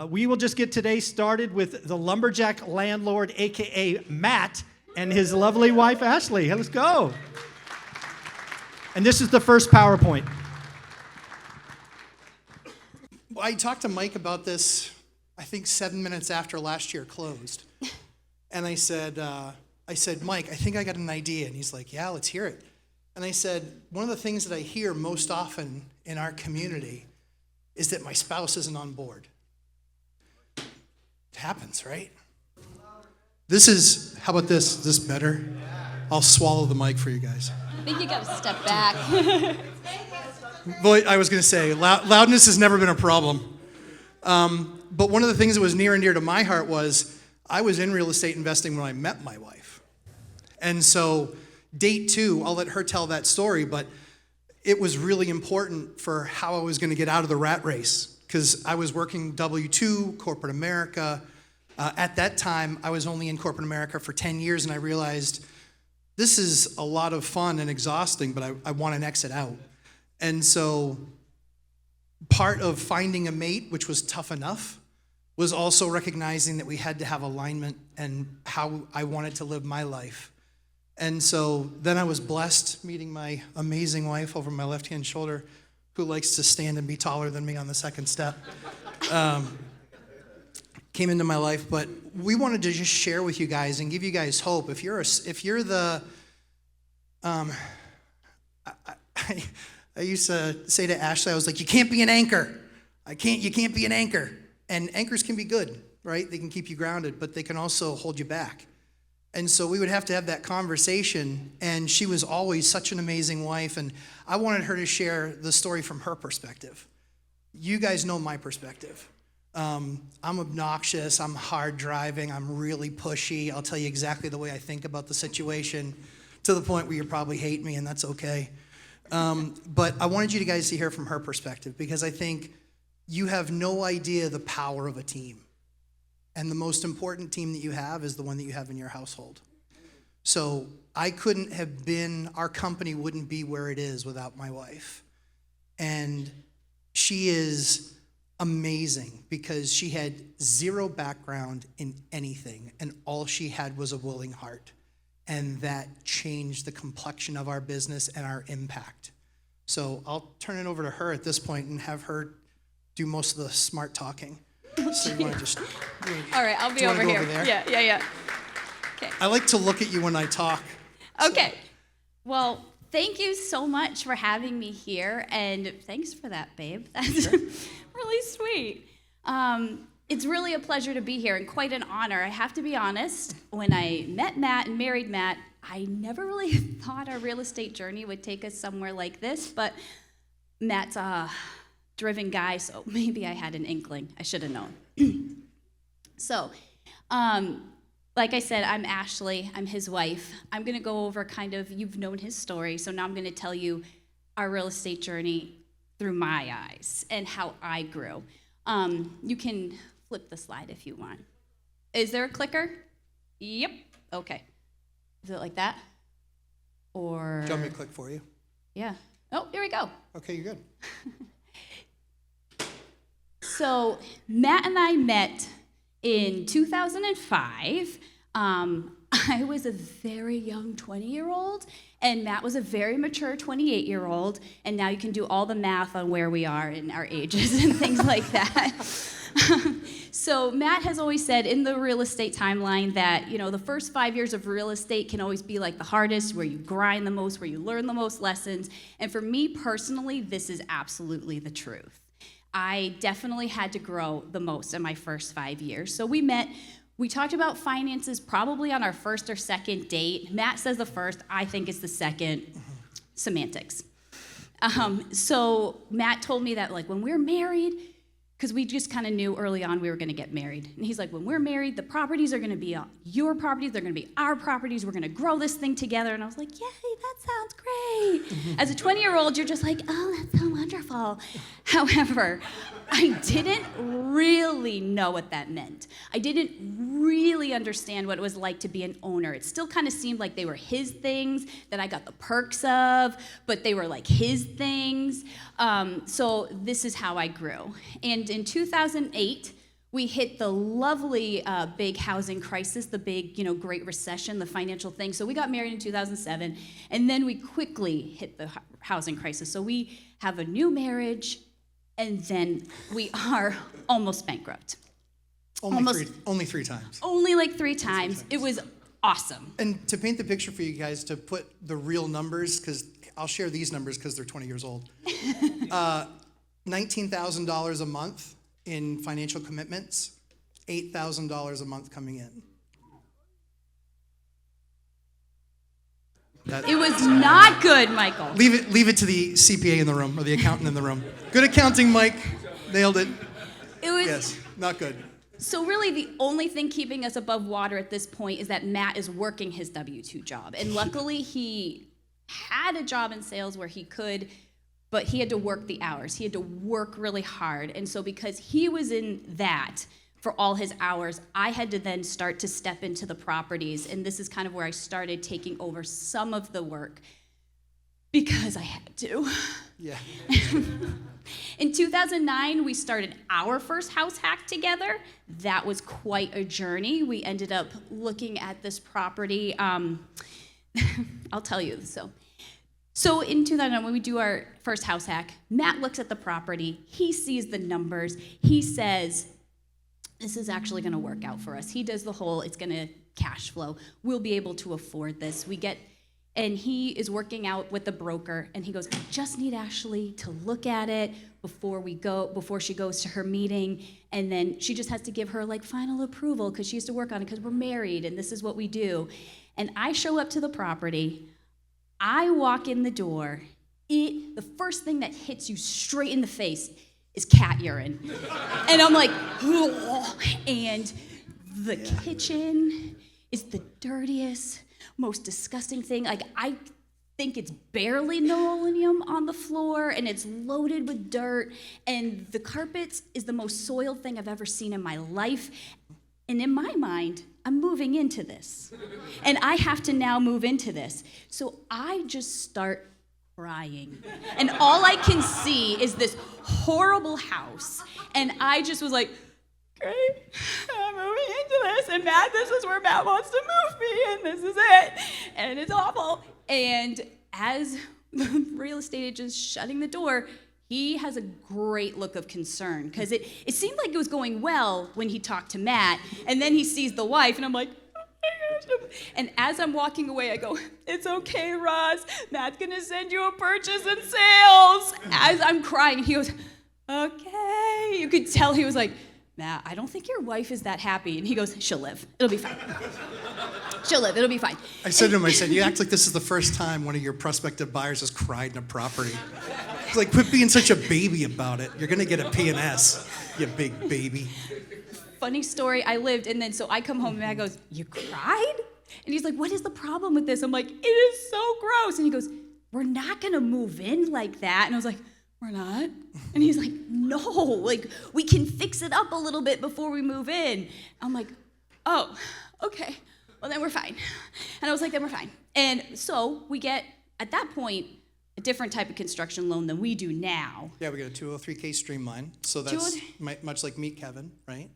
We will just get today started with the lumberjack landlord, a.k.a. Matt, and his lovely wife, Ashley. Let's go. And this is the first PowerPoint. I talked to Mike about this, I think 7 minutes after last year closed. And I said, Mike, I think I got an idea. And he's like, yeah, let's hear it. And I said, one of the things that I hear most often in our community is that my spouse isn't on board. It happens, right? How about this? Is this better? I'll swallow the mic for you guys. I think you got to step back. Boy, I was going to say, loudness has never been a problem. But one of the things that was near and dear to my heart was I was in real estate investing when I met my wife. And so date 2, I'll let her tell that story, but it was really important for how I was going to get out of the rat race because I was working W-2, corporate America. At that time, I was only in corporate America for 10 years, and I realized this is a lot of fun and exhausting, but I want an exit out. And so part of finding a mate, which was tough enough, was also recognizing that we had to have alignment and how I wanted to live my life. And so then I was blessed meeting my amazing wife over my left-hand shoulder, who likes to stand and be taller than me on the second step. Came into my life, but we wanted to just share with you guys and give you guys hope. If you're the, I used to say to Ashley, I was like, you can't be an anchor. You can't be an anchor. And anchors can be good, right? They can keep you grounded, but they can also hold you back. And so we would have to have that conversation, and she was always such an amazing wife, and I wanted her to share the story from her perspective. You guys know my perspective. I'm obnoxious, I'm hard driving, I'm really pushy. I'll tell you exactly the way I think about the situation to the point where you probably hate me, and that's okay. But I wanted you guys to hear from her perspective because I think you have no idea the power of a team. And the most important team that you have is the one that you have in your household. So I couldn't have been, our company wouldn't be where it is without my wife. And she is amazing because she had zero background in anything, and all she had was a willing heart. And that changed the complexion of our business and our impact. So I'll turn it over to her at this point and have her do most of the smart talking. So you want to just... All right, I'll be over here. Yeah. Okay. I like to look at you when I talk. Okay. So. Well, thank you so much for having me here, and thanks for that, babe. That's really sweet. It's really a pleasure to be here and quite an honor. I have to be honest, when I met Matt and married Matt, I never really thought our real estate journey would take us somewhere like this, but Matt's a driven guy, so maybe I had an inkling. I should have known. So, like I said, I'm Ashley. I'm his wife. I'm going to go over you've known his story, so now I'm going to tell you our real estate journey through my eyes and how I grew. You can flip the slide if you want. Is there a clicker? Yep. Okay. Is it like that? Or... Do you want me to click for you? Yeah. Oh, here we go. Okay, you're good. So Matt and I met in 2005. I was a very young 20-year-old, and Matt was a very mature 28-year-old, and now you can do all the math on where we are in our ages and things like that. So Matt has always said in the real estate timeline that, the first 5 years of real estate can always be like the hardest, where you grind the most, where you learn the most lessons. And for me personally, this is absolutely the truth. I definitely had to grow the most in my first 5 years. So we talked about finances probably on our first or second date. Matt says the first, I think it's the second. Semantics. So Matt told me that when we're married, because we just kind of knew early on we were going to get married. And he's like, when we're married, the properties are going to be your properties, they're going to be our properties, we're going to grow this thing together. And I was like, yay, that sounds great. As a 20-year-old, you're just like, oh, that's so wonderful. However, I didn't really know what that meant. I didn't really understand what it was like to be an owner. It still kind of seemed like they were his things, that I got the perks of, but they were like his things. So this is how I grew. And in 2008, We hit the lovely big housing crisis, the big, Great Recession, the financial thing. So we got married in 2007, and then we quickly hit the housing crisis. So we have a new marriage, and then we are almost bankrupt. Only three times. Only like 3 times. It was awesome. And to paint the picture for you guys, to put the real numbers, because I'll share these numbers because they're 20 years old. $19,000 a month in financial commitments, $8,000 a month coming in. It was not good, Michael. Leave it to the CPA in the room or the accountant in the room. Good accounting, Mike. Nailed it. It was. Yes, not good. So really the only thing keeping us above water at this point is that Matt is working his W-2 job. And luckily he had a job in sales where he could, but he had to work the hours. He had to work really hard. And so because he was in that for all his hours, I had to then start to step into the properties. And this is kind of where I started taking over some of the work because I had to. Yeah. In 2009, we started our first house hack together. That was quite a journey. We ended up looking at this property. I'll tell you. So in 2009, when we do our first house hack, Matt looks at the property. He sees the numbers. He says, this is actually going to work out for us. He does the whole, it's going to cash flow. We'll be able to afford this. And he is working out with the broker, and he goes, I just need Ashley to look at it before she goes to her meeting, and then she just has to give her like final approval because she has to work on it because we're married and this is what we do. And I show up to the property, I walk in the door, the first thing that hits you straight in the face is cat urine. And I'm like, oh. And the kitchen is the dirtiest, most disgusting thing. Like, I think it's barely linoleum on the floor, and it's loaded with dirt, and the carpets is the most soiled thing I've ever seen in my life. And in my mind, I'm moving into this. And I have to now move into this. So I just start crying. And all I can see is this horrible house. And I just was like, great, I'm moving into this. And Matt, this is where Matt wants to move me, and this is it. And it's awful. And as the real estate agent's shutting the door, he has a great look of concern because it seemed like it was going well when he talked to Matt, and then he sees the wife, and I'm like, oh my gosh. And as I'm walking away, I go, it's okay, Ross. Matt's gonna send you a purchase and sales. As I'm crying, he goes, okay. You could tell he was like, Matt, I don't think your wife is that happy. And he goes, she'll live. It'll be fine. She'll live. It'll be fine. I said to him, you act like this is the first time one of your prospective buyers has cried in a property. It's like, quit being such a baby about it. You're going to get a P&S, you big baby. Funny story, I lived, and then so I come home, and Matt goes, you cried? And he's like, what is the problem with this? I'm like, it is so gross. And he goes, we're not going to move in like that. And I was like, we're not? And he's like, no, like, we can fix it up a little bit before we move in. I'm like, oh, okay, well, then we're fine. And I was like, then we're fine. And so we get, at that point, a different type of construction loan than we do now. Yeah, we got a 203K Streamline. So that's much like Meet Kevin, right?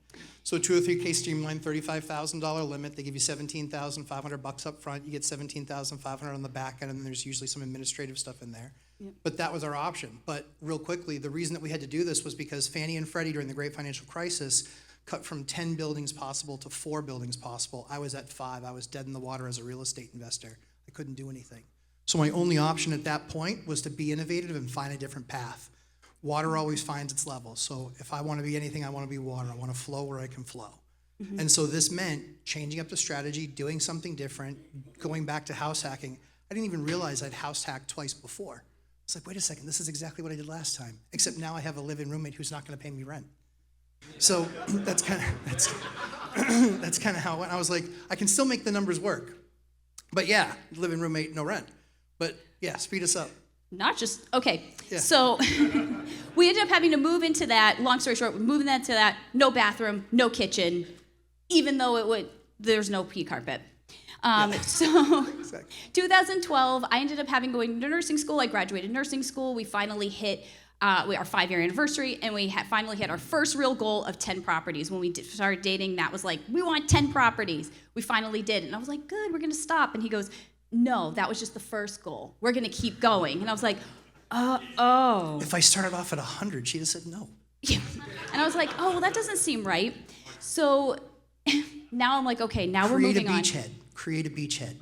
So 203K Streamline, $35,000 limit. They give you $17,500 up front. You get $17,500 on the back end, and then there's usually some administrative stuff in there. Yep. But that was our option. But real quickly, the reason that we had to do this was because Fannie and Freddie during the Great Financial Crisis cut from 10 buildings possible to 4 buildings possible. I was at 5. I was dead in the water as a real estate investor. I couldn't do anything. So my only option at that point was to be innovative and find a different path. Water always finds its level. So if I want to be anything, I want to be water. I want to flow where I can flow. Mm-hmm. And so this meant changing up the strategy, doing something different, going back to house hacking. I didn't even realize I'd house hacked twice before. It's like, wait a second, this is exactly what I did last time, except now I have a live-in roommate who's not going to pay me rent. So that's kind of how it went. I was like, I can still make the numbers work. But yeah, live-in roommate, no rent. But yeah, speed us up. Not just, okay, Yeah. So we ended up having to move into that, long story short, moving into that, no bathroom, no kitchen, even though there's no pea carpet. So exactly. 2012, I ended up going to nursing school. I graduated nursing school. We finally hit our 5-year anniversary, and we finally hit our first real goal of 10 properties. When we started dating, Matt was like, we want 10 properties. We finally did. And I was like, good, we're going to stop. And he goes, no, that was just the first goal. We're going to keep going. And I was like, oh. If I started off at 100, she'd have said no. Yeah. And I was like, oh, well, that doesn't seem right. So now I'm like, okay, now we're moving on. Create a beachhead.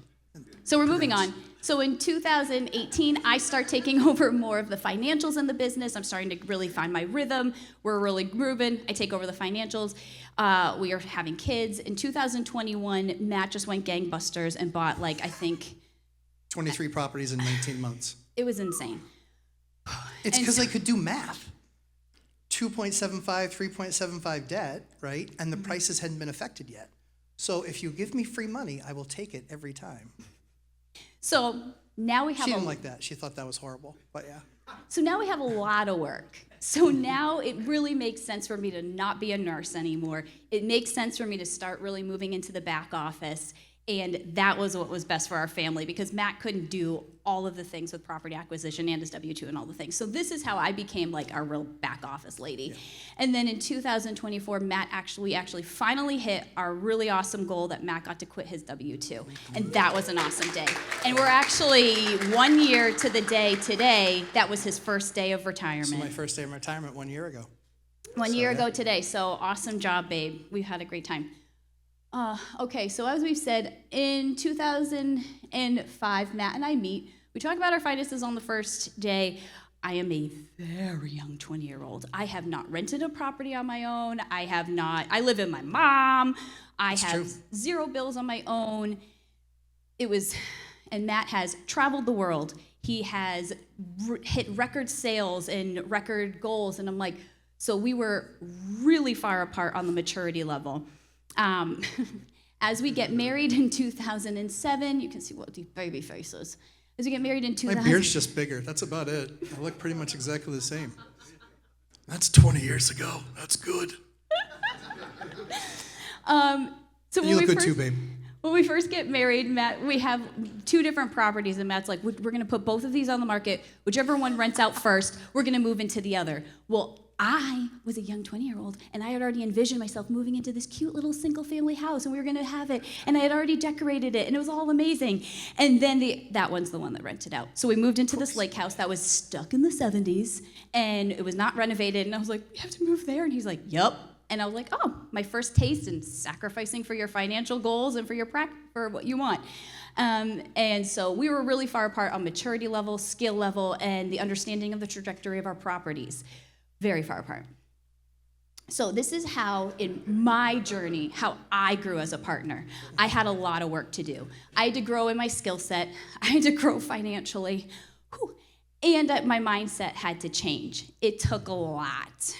So we're moving on. So in 2018, I start taking over more of the financials in the business. I'm starting to really find my rhythm. We're really grooving. I take over the financials. We are having kids. In 2021, Matt just went gangbusters and bought, like, I think 23 properties in 19 months. It was insane. It's because they could do math. 2.75, 3.75 debt, right? And the prices hadn't been affected yet. So if you give me free money, I will take it every time. So now we have She didn't like that. She thought that was horrible, but yeah. So now we have a lot of work. So now it really makes sense for me to not be a nurse anymore. It makes sense for me to start really moving into the back office. And that was what was best for our family, because Matt couldn't do all of the things with property acquisition and his W-2 and all the things. So this is how I became like our real back office lady. Yeah. And then in 2024, we actually finally hit our really awesome goal that Matt got to quit his W-2. And that was an awesome day. And we're actually 1 year to the day today. That was his first day of retirement. So my first day of retirement 1 year ago. One year ago today. So awesome job, babe. We had a great time. Okay, so as we've said, in 2005, Matt and I meet. We talk about our finances on the first day. I am a very young 20-year-old. I have not rented a property on my own. I live with my mom. That's have true. 0 bills on my own. And Matt has traveled the world. He has hit record sales and record goals. And I'm like, so we were really far apart on the maturity level. As we get married in 2007, you can see what these baby faces. As we get married in 2000, My beard's just bigger. That's about it. I look pretty much exactly the same. That's 20 years ago. That's good. So you look good too, babe. When we first get married, Matt, we have 2 different properties, and Matt's like, we're going to put both of these on the market. Whichever one rents out first, we're going to move into the other. Well, I was a young 20-year-old, and I had already envisioned myself moving into this cute little single-family house, and we were going to have it, and I had already decorated it, and it was all amazing. And then that one's the one that rented out. So we moved into this lake house that was stuck in the 70s, and it was not renovated, and I was like, we have to move there, and he's like, yup. And I was like, oh, my first taste in sacrificing for your financial goals and for what you want. And so we were really far apart on maturity level, skill level, and the understanding of the trajectory of our properties. Very far apart. So this is how, in my journey, how I grew as a partner. I had a lot of work to do. I had to grow in my skill set. I had to grow financially. And my mindset had to change. It took a lot.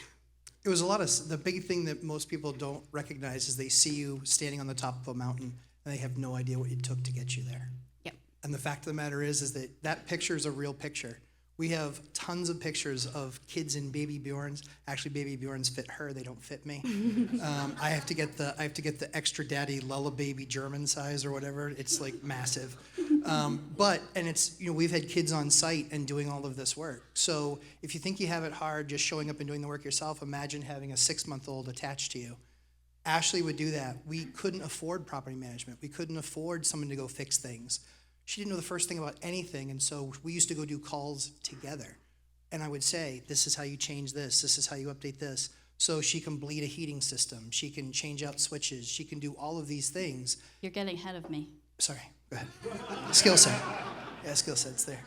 It was a lot of, the big thing that most people don't recognize is they see you standing on the top of a mountain and they have no idea what it took to get you there. Yep. And the fact of the matter is that picture is a real picture. We have tons of pictures of kids in baby Bjorns. Actually, baby Bjorns fit her; they don't fit me. I have to get the extra daddy Lullababy German size or whatever. It's like massive. We've had kids on site and doing all of this work. So if you think you have it hard just showing up and doing the work yourself, imagine having a 6-month-old attached to you. Ashley would do that. We couldn't afford property management. We couldn't afford someone to go fix things. She didn't know the first thing about anything, and so we used to go do calls together. And I would say, this is how you change this is how you update this. So she can bleed a heating system, she can change out switches, she can do all of these things. You're getting ahead of me. Sorry, go ahead. Skill set. Yeah, skill set's there.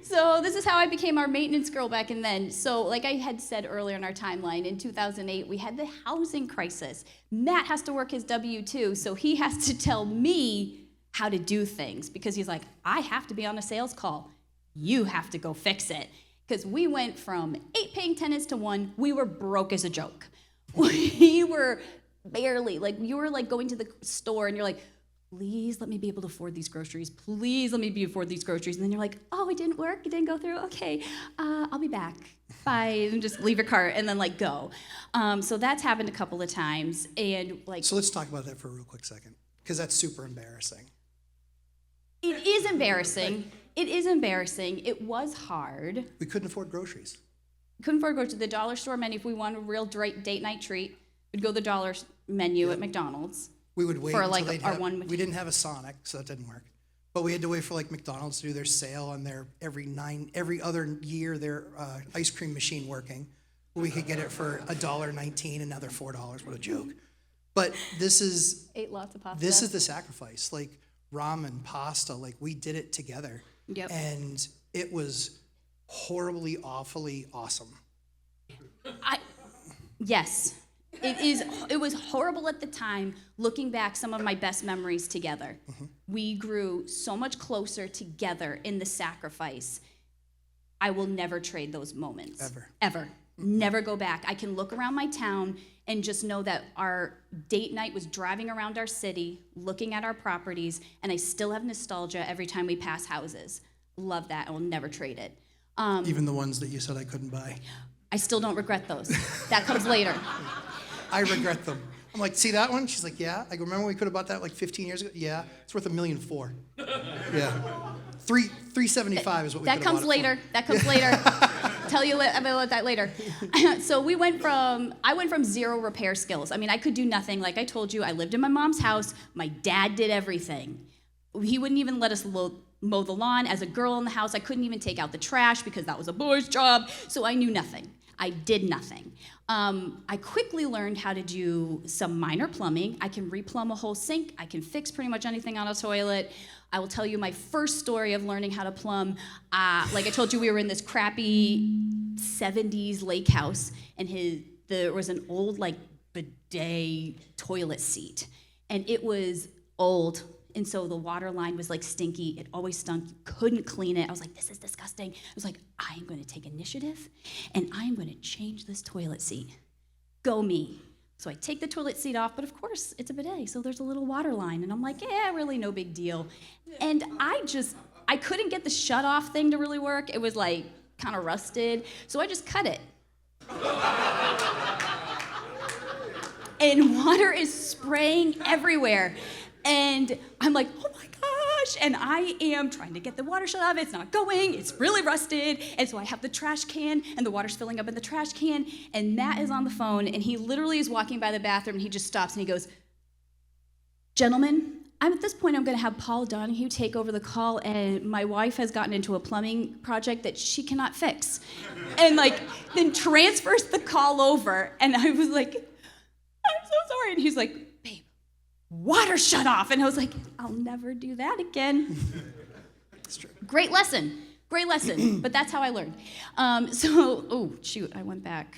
So this is how I became our maintenance girl back then. So like I had said earlier in our timeline, in 2008, we had the housing crisis. Matt has to work his W-2, so he has to tell me how to do things because he's like, I have to be on a sales call. You have to go fix it. Because we went from 8 paying tenants to 1. We were broke as a joke. We were barely, like you were like going to the store and you're like, please let me be able to afford these groceries. Please let me be afford these groceries. And then you're like, oh, it didn't work. It didn't go through. Okay, I'll be back. Bye. And just leave your cart and then like go. So that's happened a couple of times. And like. So let's talk about that for a real quick second, because that's super embarrassing. It is embarrassing. it is embarrassing. It was hard. We couldn't afford groceries. Couldn't afford to go to the dollar store menu if we wanted a real date night treat. We'd go to the dollar menu at McDonald's. We would wait for until like they'd our have, one. we didn't have a Sonic, so that didn't work. But we had to wait for like McDonald's to do their sale on their every other year their ice cream machine working. We could get it for $1.19, and now they're $4. What a joke! But this is Ate lots of pasta. this is the sacrifice. Like ramen, pasta, like we did it together. Yep. And it was horribly, awfully awesome. Yes. It was horrible at the time. Looking back, some of my best memories together. We grew so much closer together in the sacrifice. I will never trade those moments. Ever. Never go back. I can look around my town and just know that our date night was driving around our city, looking at our properties, and I still have nostalgia every time we pass houses. Love that. I will never trade it. Even the ones that you said I couldn't buy. I still don't regret those. That comes later. I regret them. I'm like, see that one? She's like, yeah. I go, remember we could have bought that like 15 years ago? Yeah. It's worth $1.4 million. Yeah. $375 is what we That could have comes bought later. That comes later. Tell you about that later. So I went from zero repair skills. I mean, I could do nothing. Like I told you, I lived in my mom's house. My dad did everything. He wouldn't even let us mow the lawn. As a girl in the house, I couldn't even take out the trash because that was a boy's job. So I knew nothing. I did nothing. I quickly learned how to do some minor plumbing. I can replumb a whole sink. I can fix pretty much anything on a toilet. I will tell you my first story of learning how to plumb. Like I told you, we were in this crappy 70s lake house, and there was an old like bidet toilet seat, and it was old. And so the water line was like stinky. It always stunk. You couldn't clean it. I was like, this is disgusting. I was like, I am going to take initiative and I am going to change this toilet seat. Go me. So I take the toilet seat off, but of course it's a bidet, so there's a little water line. And I'm like, yeah, really no big deal. And I couldn't get the shut off thing to really work. It was like kind of rusted. So I just cut it. And water is spraying everywhere. And I'm like, oh my gosh. And I am trying to get the water shut off. It's not going. It's really rusted. And so I have the trash can, and the water's filling up in the trash can. And Matt is on the phone, and he literally is walking by the bathroom, and he just stops, and he goes, gentlemen, at this point, I'm going to have Paul Donahue take over the call, and my wife has gotten into a plumbing project that she cannot fix. And, then transfers the call over. And I was like, I'm so sorry. And he's like, water shut off. And I was like, I'll never do that again. That's true. Great lesson. But that's how I learned. I went back.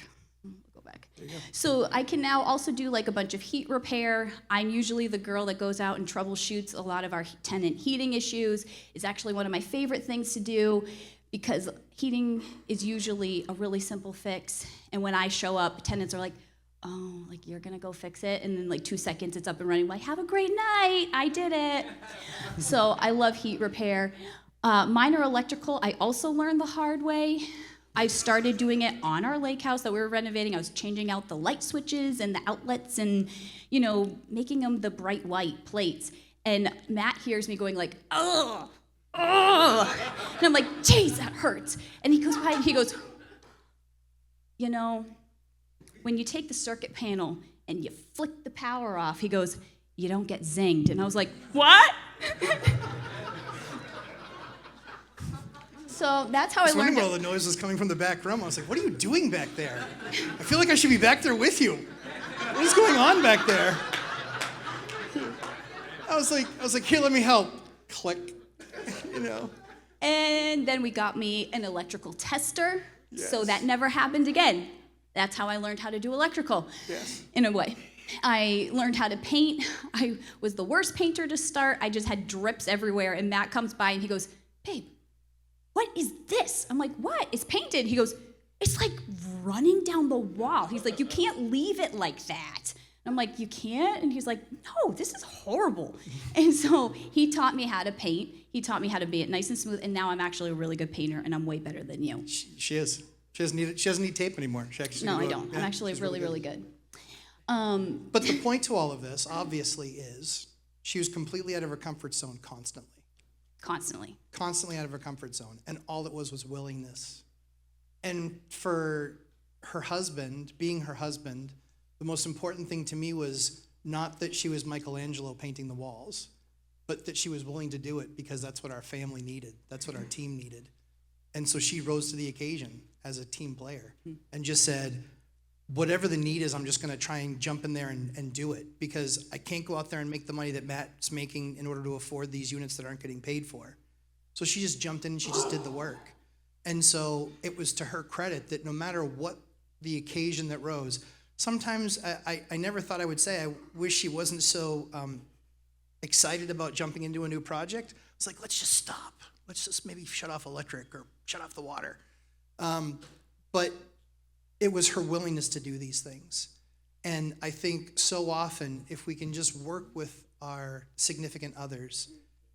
Go back. There you go. So I can now also do a bunch of heat repair. I'm usually the girl that goes out and troubleshoots a lot of our tenant heating issues. It's actually one of my favorite things to do because heating is usually a really simple fix. And when I show up, tenants are like, oh, you're gonna go fix it, and then 2 seconds it's up and running. Have a great night, I did it. So I love heat repair. Minor electrical, I also learned the hard way. I started doing it on our lake house that we were renovating. I was changing out the light switches and the outlets and, making them the bright white plates. And Matt hears me going oh, oh. And I'm like, geez, that hurts. And he goes by and he goes, when you take the circuit panel and you flick the power off, he goes, you don't get zinged. And I was like, what? So that's how I learned where all the noise was coming from the back room. I was like, what are you doing back there? I feel like I should be back there with you. What is going on back there? I was like, here, let me help. Click, And then we got me an electrical tester, Yes. so that never happened again. That's how I learned how to do electrical, Yes. in a way. I learned how to paint. I was the worst painter to start. I just had drips everywhere, and Matt comes by and he goes, babe, what is this? I'm like, what? It's painted. He goes, it's running down the wall. He's like, you can't leave it like that. And I'm like, you can't? And he's like, no, this is horrible. And so he taught me how to paint. He taught me how to be it nice and smooth, and now I'm actually a really good painter, and I'm way better than you. She is. She doesn't need tape anymore. No, I don't. I'm actually really good. But the point to all of this, obviously, is she was completely out of her comfort zone constantly. Constantly. Constantly out of her comfort zone. And all it was willingness. And for her husband, being her husband, the most important thing to me was not that she was Michelangelo painting the walls, but that she was willing to do it because that's what our family needed. That's what our team needed. And so she rose to the occasion as a team player and just said, whatever the need is, I'm just going to try and jump in there and do it, because I can't go out there and make the money that Matt's making in order to afford these units that aren't getting paid for. So she just jumped in and she just did the work. And so it was to her credit that no matter what the occasion that rose, sometimes I never thought I would say, I wish she wasn't so excited about jumping into a new project. It's like, let's just stop. Let's just maybe shut off electric or shut off the water. But it was her willingness to do these things. And I think so often, if we can just work with our significant others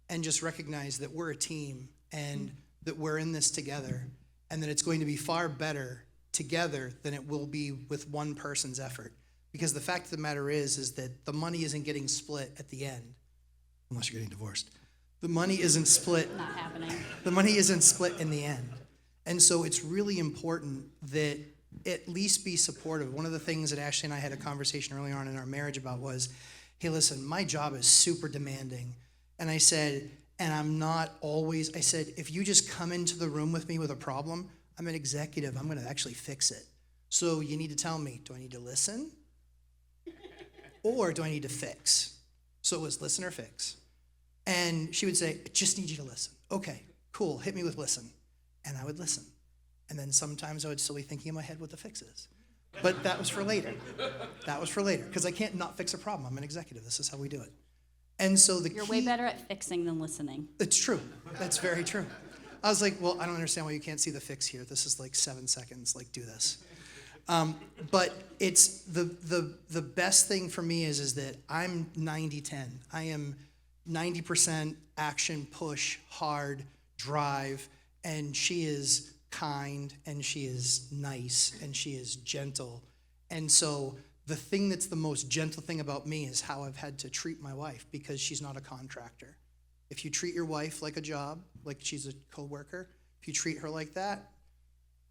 and just recognize that we're a team and that we're in this together, and that it's going to be far better together than it will be with one person's effort. Because the fact of the matter is that the money isn't getting split at the end, unless you're getting divorced. The money isn't split. Not happening. The money isn't split in the end. And so it's really important that at least be supportive. One of the things that Ashley and I had a conversation early on in our marriage about was, hey, listen, my job is super demanding. And I said, and I'm not always, I said, if you just come into the room with me with a problem, I'm an executive, I'm gonna actually fix it. So you need to tell me, do I need to listen? Or do I need to fix? So it was listen or fix. And she would say, I just need you to listen. Okay, cool, hit me with listen. And I would listen. And then sometimes I would still be thinking in my head what the fix is. But that was for later. That was for later, because I can't not fix a problem. I'm an executive, this is how we do it. And so the You're key, way better at fixing than listening. it's true, that's very true. I was like, well, I don't understand why you can't see the fix here. This is like 7 seconds, like do this. But it's the best thing for me is that I'm 90-10. I am 90% action, push, hard, drive, and she is kind, and she is nice, and she is gentle. And so the thing that's the most gentle thing about me is how I've had to treat my wife, because she's not a contractor. If you treat your wife like a job, like she's a coworker, if you treat her like that,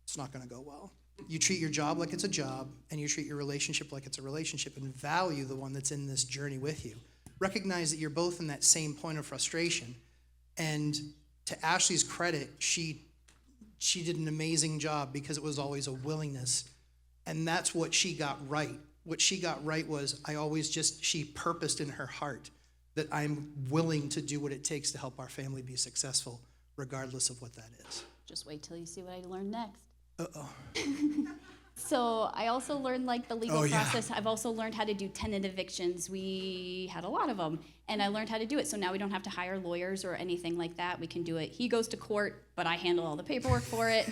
it's not going to go well. You treat your job like it's a job, and you treat your relationship like it's a relationship, and value the one that's in this journey with you. Recognize that you're both in that same point of frustration. And to Ashley's credit, she did an amazing job, because it was always a willingness. And that's what she got right. What she got right was she purposed in her heart that I'm willing to do what it takes to help our family be successful, regardless of what that is. Just wait till you see what I learn next. Uh-oh. So I also learned like the legal Oh, yeah. process. I've also learned how to do tenant evictions. We had a lot of them, and I learned how to do it. So now we don't have to hire lawyers or anything like that. We can do it. He goes to court, but I handle all the paperwork for it.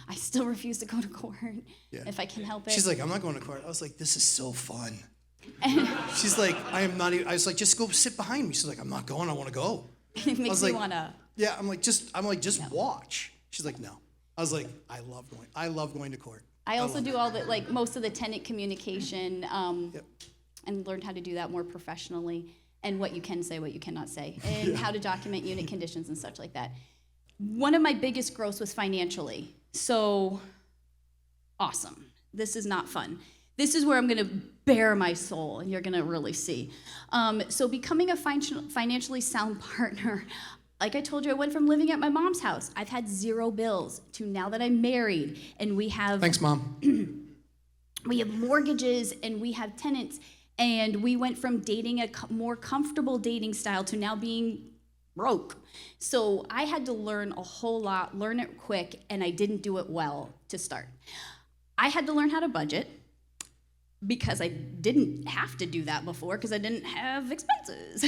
I still refuse to go to court if I can help it. She's like, I'm not going to court. I was like, this is so fun. She's like, I am not even, I was like, just go sit behind me. She's like, I'm not going, I want to go. It makes me want to. Yeah, I'm like, just watch. She's like, no. I was like, I love going to court. I also do all the, like, most of the tenant communication, and learned how to do that more professionally, and what you can say, what you cannot say, and how to document unit conditions and such like that. One of my biggest growths was financially. So, awesome. This is not fun. This is where I'm going to bare my soul, and you're going to really see. So becoming a financially sound partner, like I told you, I went from living at my mom's house. I've had 0 bills to now that I'm married, and we have... Thanks, Mom. We have mortgages, and we have tenants, and we went from dating a more comfortable dating style to now being broke. So I had to learn a whole lot, learn it quick, and I didn't do it well to start. I had to learn how to budget, because I didn't have to do that before, because I didn't have expenses.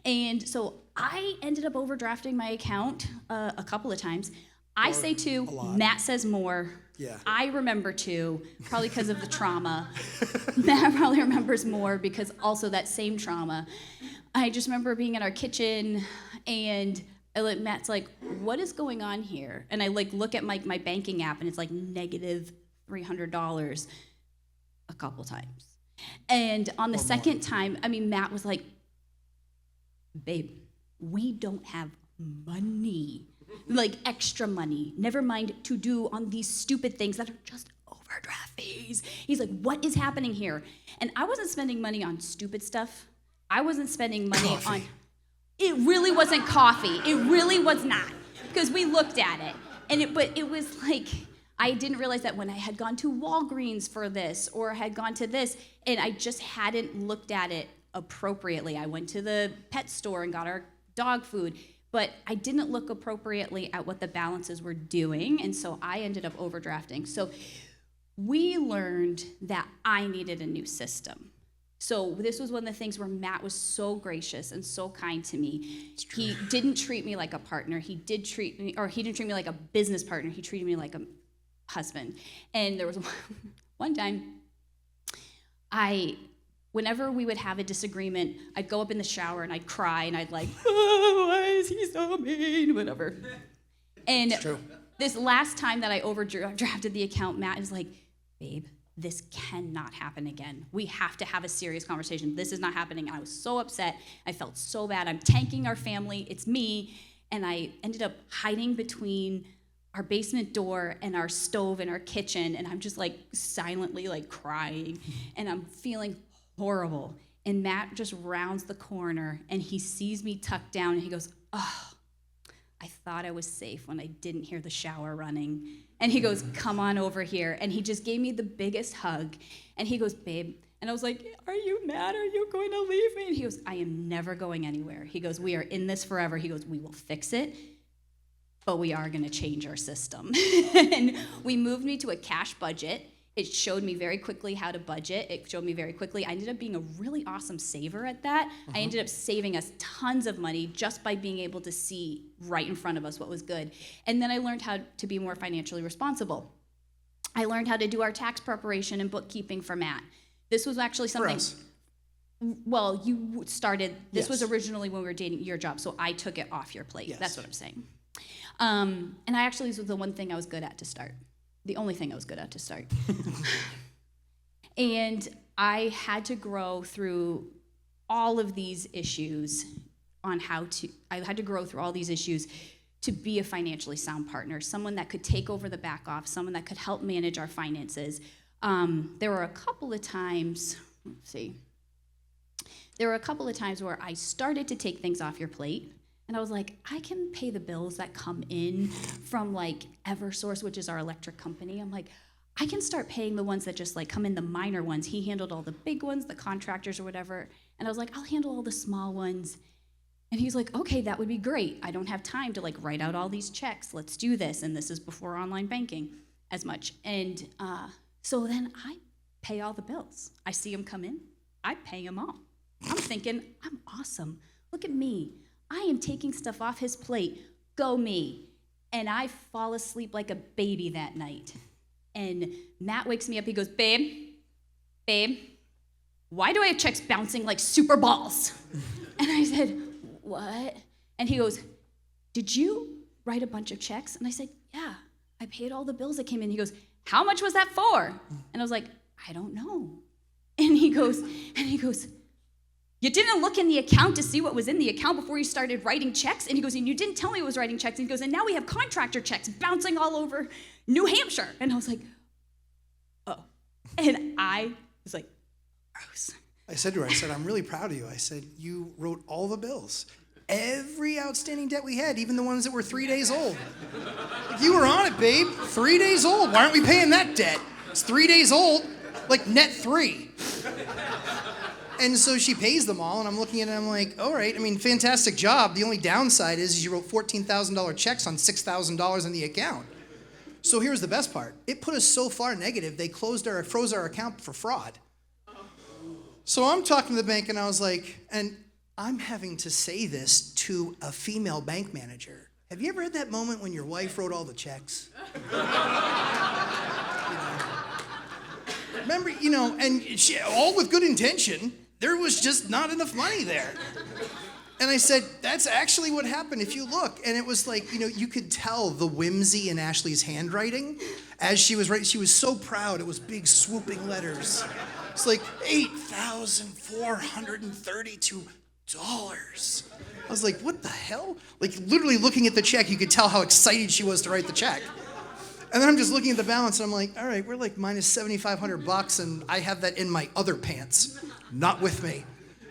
And so I ended up overdrafting my account a couple of times. I say 2, Matt says more. Yeah. I remember 2, probably because of the trauma. Matt probably remembers more because also that same trauma. I just remember being in our kitchen, and Matt's like, what is going on here? And I look at my banking app, and it's like negative $300 a couple times. And on the second time, Matt was like, babe, we don't have money, like extra money, never mind to do on these stupid things that are just overdraft fees. He's like, what is happening here? And I wasn't spending money on stupid stuff. I wasn't spending money on, it really wasn't coffee. It really was not, because we looked at it. But it was like, I didn't realize that when I had gone to Walgreens for this or had gone to this, and I just hadn't looked at it appropriately. I went to the pet store and got our dog food, but I didn't look appropriately at what the balances were doing, and so I ended up overdrafting. So we learned that I needed a new system. So this was one of the things where Matt was so gracious and so kind to me. He didn't treat me like a partner. He didn't treat me like a business partner. He treated me like a husband. And there was one time, whenever we would have a disagreement, I'd go up in the shower and I'd cry and I'd like, oh, why is he so mean, whatever. And this last time that I overdrafted the account, Matt is like, babe, this cannot happen again. We have to have a serious conversation. This is not happening. And I was so upset. I felt so bad. I'm tanking our family. It's me. And I ended up hiding between our basement door and our stove in our kitchen. And I'm just like silently like crying. And I'm feeling horrible. And Matt just rounds the corner and he sees me tucked down and he goes, oh, I thought I was safe when I didn't hear the shower running. And he goes, come on over here. And he just gave me the biggest hug. And he goes, babe. And I was like, are you mad? Are you going to leave me? And he goes, I am never going anywhere. He goes, we are in this forever. He goes, we will fix it, but we are going to change our system. And we moved me to a cash budget. It showed me very quickly how to budget. It showed me very quickly. I ended up being a really awesome saver at that. I ended up saving us tons of money just by being able to see right in front of us what was good. And then I learned how to be more financially responsible. I learned how to do our tax preparation and bookkeeping for Matt. This was actually something. For us. Well, you started, this was Yes. originally when we were dating your job, so I took it off your plate. Yes. That's what I'm saying. And I actually, this was the one thing I was good at to start. The only thing I was good at to start. And I had to grow through all of these issues I had to grow through all these issues to be a financially sound partner, someone that could take over the back office, someone that could help manage our finances. There were a couple of times, where I started to take things off your plate. And I was like, I can pay the bills that come in from like Eversource, which is our electric company. I'm like, I can start paying the ones that just like come in, the minor ones. He handled all the big ones, the contractors or whatever. And I was like, I'll handle all the small ones. And he's like, okay, that would be great. I don't have time to like write out all these checks. Let's do this. And this is before online banking as much. And so then I pay all the bills. I see them come in. I pay them all. I'm thinking, I'm awesome. Look at me. I am taking stuff off his plate. Go me. And I fall asleep like a baby that night. And Matt wakes me up. He goes, babe, why do I have checks bouncing like super balls? And I said, what? And he goes, did you write a bunch of checks? And I said, yeah, I paid all the bills that came in. He goes, how much was that for? And I was like, I don't know. And he goes, you didn't look in the account to see what was in the account before you started writing checks? And he goes, and you didn't tell me I was writing checks. And he goes, and now we have contractor checks bouncing all over New Hampshire. And I was like, oh. And I was like, gross. I said to her, I'm really proud of you. I said, you wrote all the bills. Every outstanding debt we had, even the ones that were 3 days old. Like, you were on it, babe. 3 days old. Why aren't we paying that debt? It's 3 days old, like net 3. And so she pays them all, and I'm looking at it, and I'm like, all right, I mean, fantastic job. The only downside is you wrote $14,000 checks on $6,000 in the account. So here's the best part. It put us so far negative, they froze our account for fraud. So I'm talking to the bank, and I was like, and I'm having to say this to a female bank manager. Have you ever had that moment when your wife wrote all the checks? Remember, and she, all with good intention, there was just not enough money there. And I said, that's actually what happened if you look. And it was like, you could tell the whimsy in Ashley's handwriting as she was writing. She was so proud. It was big swooping letters. It's like $8,432. was like, what the hell? Like literally looking at the check, you could tell how excited she was to write the check. And then I'm just looking at the balance and I'm like, all right, we're like minus $7,500 and I have that in my other pants, not with me.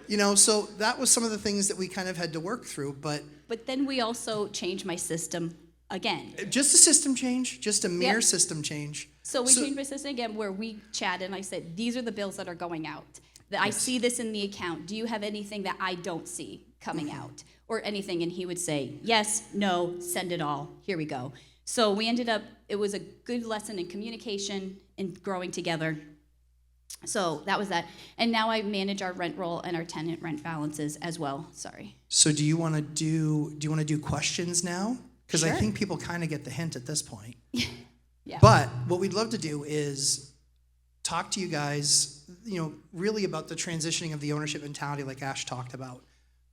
You know, so that was some of the things that we kind of had to work through, but then we also changed my system again. just a system change, just a mere Yep. system change. So we changed my system again where we chatted and I said, these are the bills that are going out. That I see this in the account. Do you have anything that I don't see coming out or anything? And he would say, yes, no, send it all. Here we go. So we ended up, it was a good lesson in communication and growing together. So that was that. And now I manage our rent roll and our tenant rent balances as well. Sorry. So do you want to do questions now? Because I Sure. think people kind of get the hint at this point. Yeah. But what we'd love to do is talk to you guys, really about the transitioning of the ownership mentality like Ash talked about.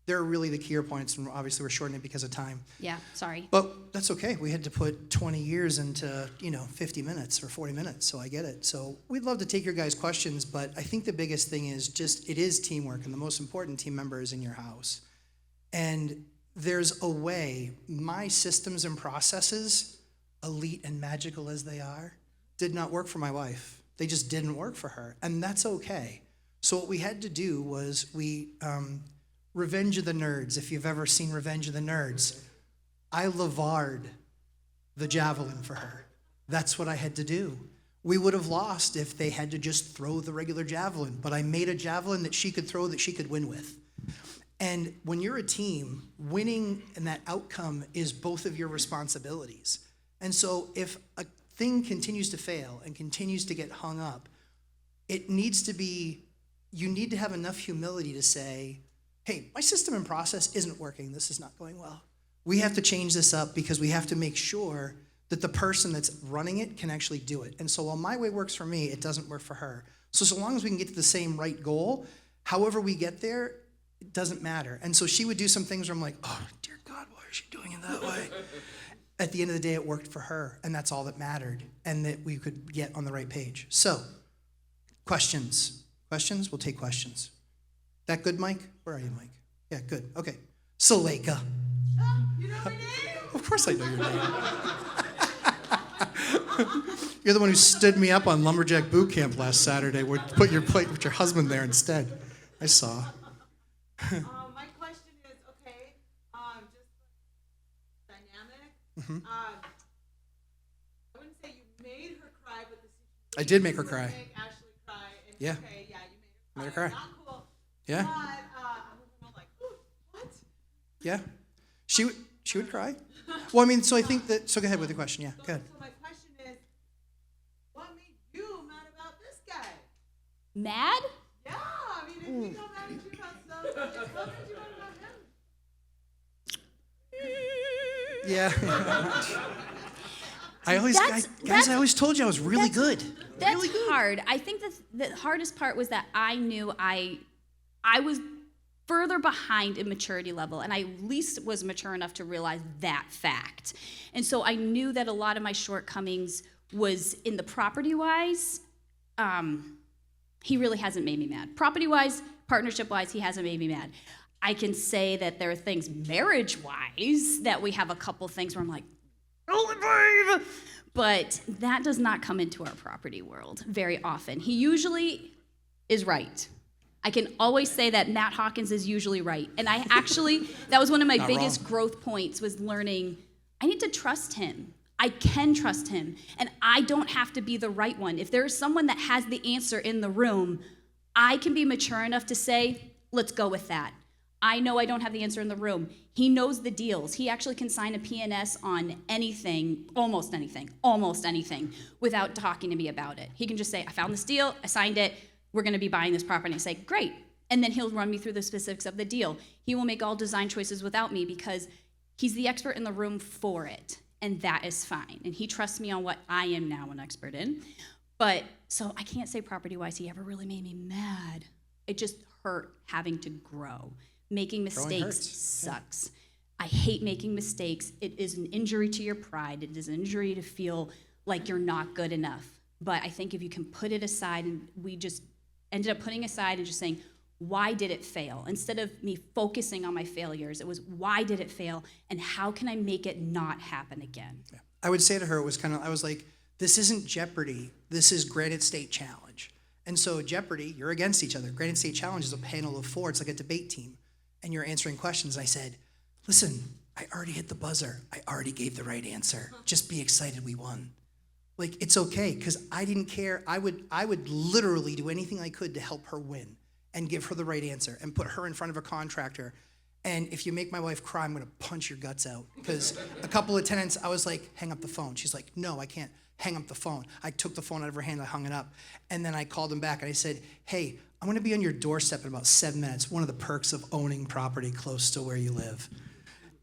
They're really the key points, and obviously we're shortening it because of time. Yeah, sorry. But that's okay. We had to put 20 years into, 50 minutes or 40 minutes, so I get it. So we'd love to take your guys' questions, but I think the biggest thing is it is teamwork, and the most important team member is in your house. And there's a way, my systems and processes, elite and magical as they are, did not work for my wife. They just didn't work for her, and that's okay. So what we had to do was Revenge of the Nerds, if you've ever seen Revenge of the Nerds, I lavard the javelin for her. That's what I had to do. We would have lost if they had to just throw the regular javelin, but I made a javelin that she could throw that she could win with. And when you're a team, winning and that outcome is both of your responsibilities. And so if a thing continues to fail and continues to get hung up, you need to have enough humility to say, hey, my system and process isn't working. This is not going well. We have to change this up because we have to make sure that the person that's running it can actually do it. And so while my way works for me, it doesn't work for her. So long as we can get to the same right goal, however we get there, it doesn't matter. And so she would do some things where I'm like, oh, dear God, why is she doing it that way? At the end of the day, it worked for her, and that's all that mattered, and that we could get on the right page. So, questions? Questions? We'll take questions. That good, Mike? Where are you, Mike? Yeah, good. Okay. Suleika. You know my name? Of course I know your name. You're the one who stood me up on Lumberjack Boot Camp last Saturday. Put your plate with your husband there instead. I saw. My question is, okay, just dynamic. I wouldn't say you made her cry, but the situation I did make her cry. Make Ashley cry. And Yeah. Okay, yeah, you Made made her her cry. cry. Not cool. Yeah. But I'm like, ooh, what? Yeah. She would cry. Well, I mean, so I think that, so go ahead with the question. Yeah, go ahead. So my question is, what made you mad about this guy? Mad? Yeah, I mean, if you got mad at you about stuff, what made you mad about him? Yeah. I always told you I was really good. That's Really good. hard. I think the hardest part was that I knew I was further behind in maturity level, and I at least was mature enough to realize that fact. And so I knew that a lot of my shortcomings was in the property-wise. He really hasn't made me mad. Property-wise, partnership-wise, he hasn't made me mad. I can say that there are things marriage-wise that we have a couple things where I'm like, oh, babe! But that does not come into our property world very often. He usually is right. I can always say that Matt Hawkins is usually right. And I actually, that was one of my Not biggest wrong. growth points, was learning I need to trust him. I can trust him. And I don't have to be the right one. If there's someone that has the answer in the room, I can be mature enough to say, let's go with that. I know I don't have the answer in the room. He knows the deals. He actually can sign a P&S on anything, almost anything, without talking to me about it. He can just say, I found this deal, I signed it, we're gonna be buying this property. I say, great. And then he'll run me through the specifics of the deal. He will make all design choices without me because he's the expert in the room for it. And that is fine. And he trusts me on what I am now an expert in. But, so I can't say property-wise he ever really made me mad. It just hurt having to grow. Making mistakes hurts. sucks. I hate making mistakes. It is an injury to your pride. It is an injury to feel like you're not good enough. But I think if you can put it aside, and we just ended up putting aside and just saying, why did it fail? Instead of me focusing on my failures, it was why did it fail and how can I make it not happen again? Yeah. I would say to her, I was like, this isn't Jeopardy, this is Granite State Challenge. And so Jeopardy, you're against each other. Granite State Challenge is a panel of 4, it's like a debate team. And you're answering questions. I said, listen, I already hit the buzzer. I already gave the right answer. Just be excited we won. Like, it's okay, because I didn't care. I would literally do anything I could to help her win and give her the right answer and put her in front of a contractor. And if you make my wife cry, I'm gonna punch your guts out. Because a couple of tenants, I was like, hang up the phone. She's like, no, I can't. Hang up the phone. I took the phone out of her hand, I hung it up. And then I called him back and I said, hey, I'm gonna be on your doorstep in about 7 minutes. One of the perks of owning property close to where you live.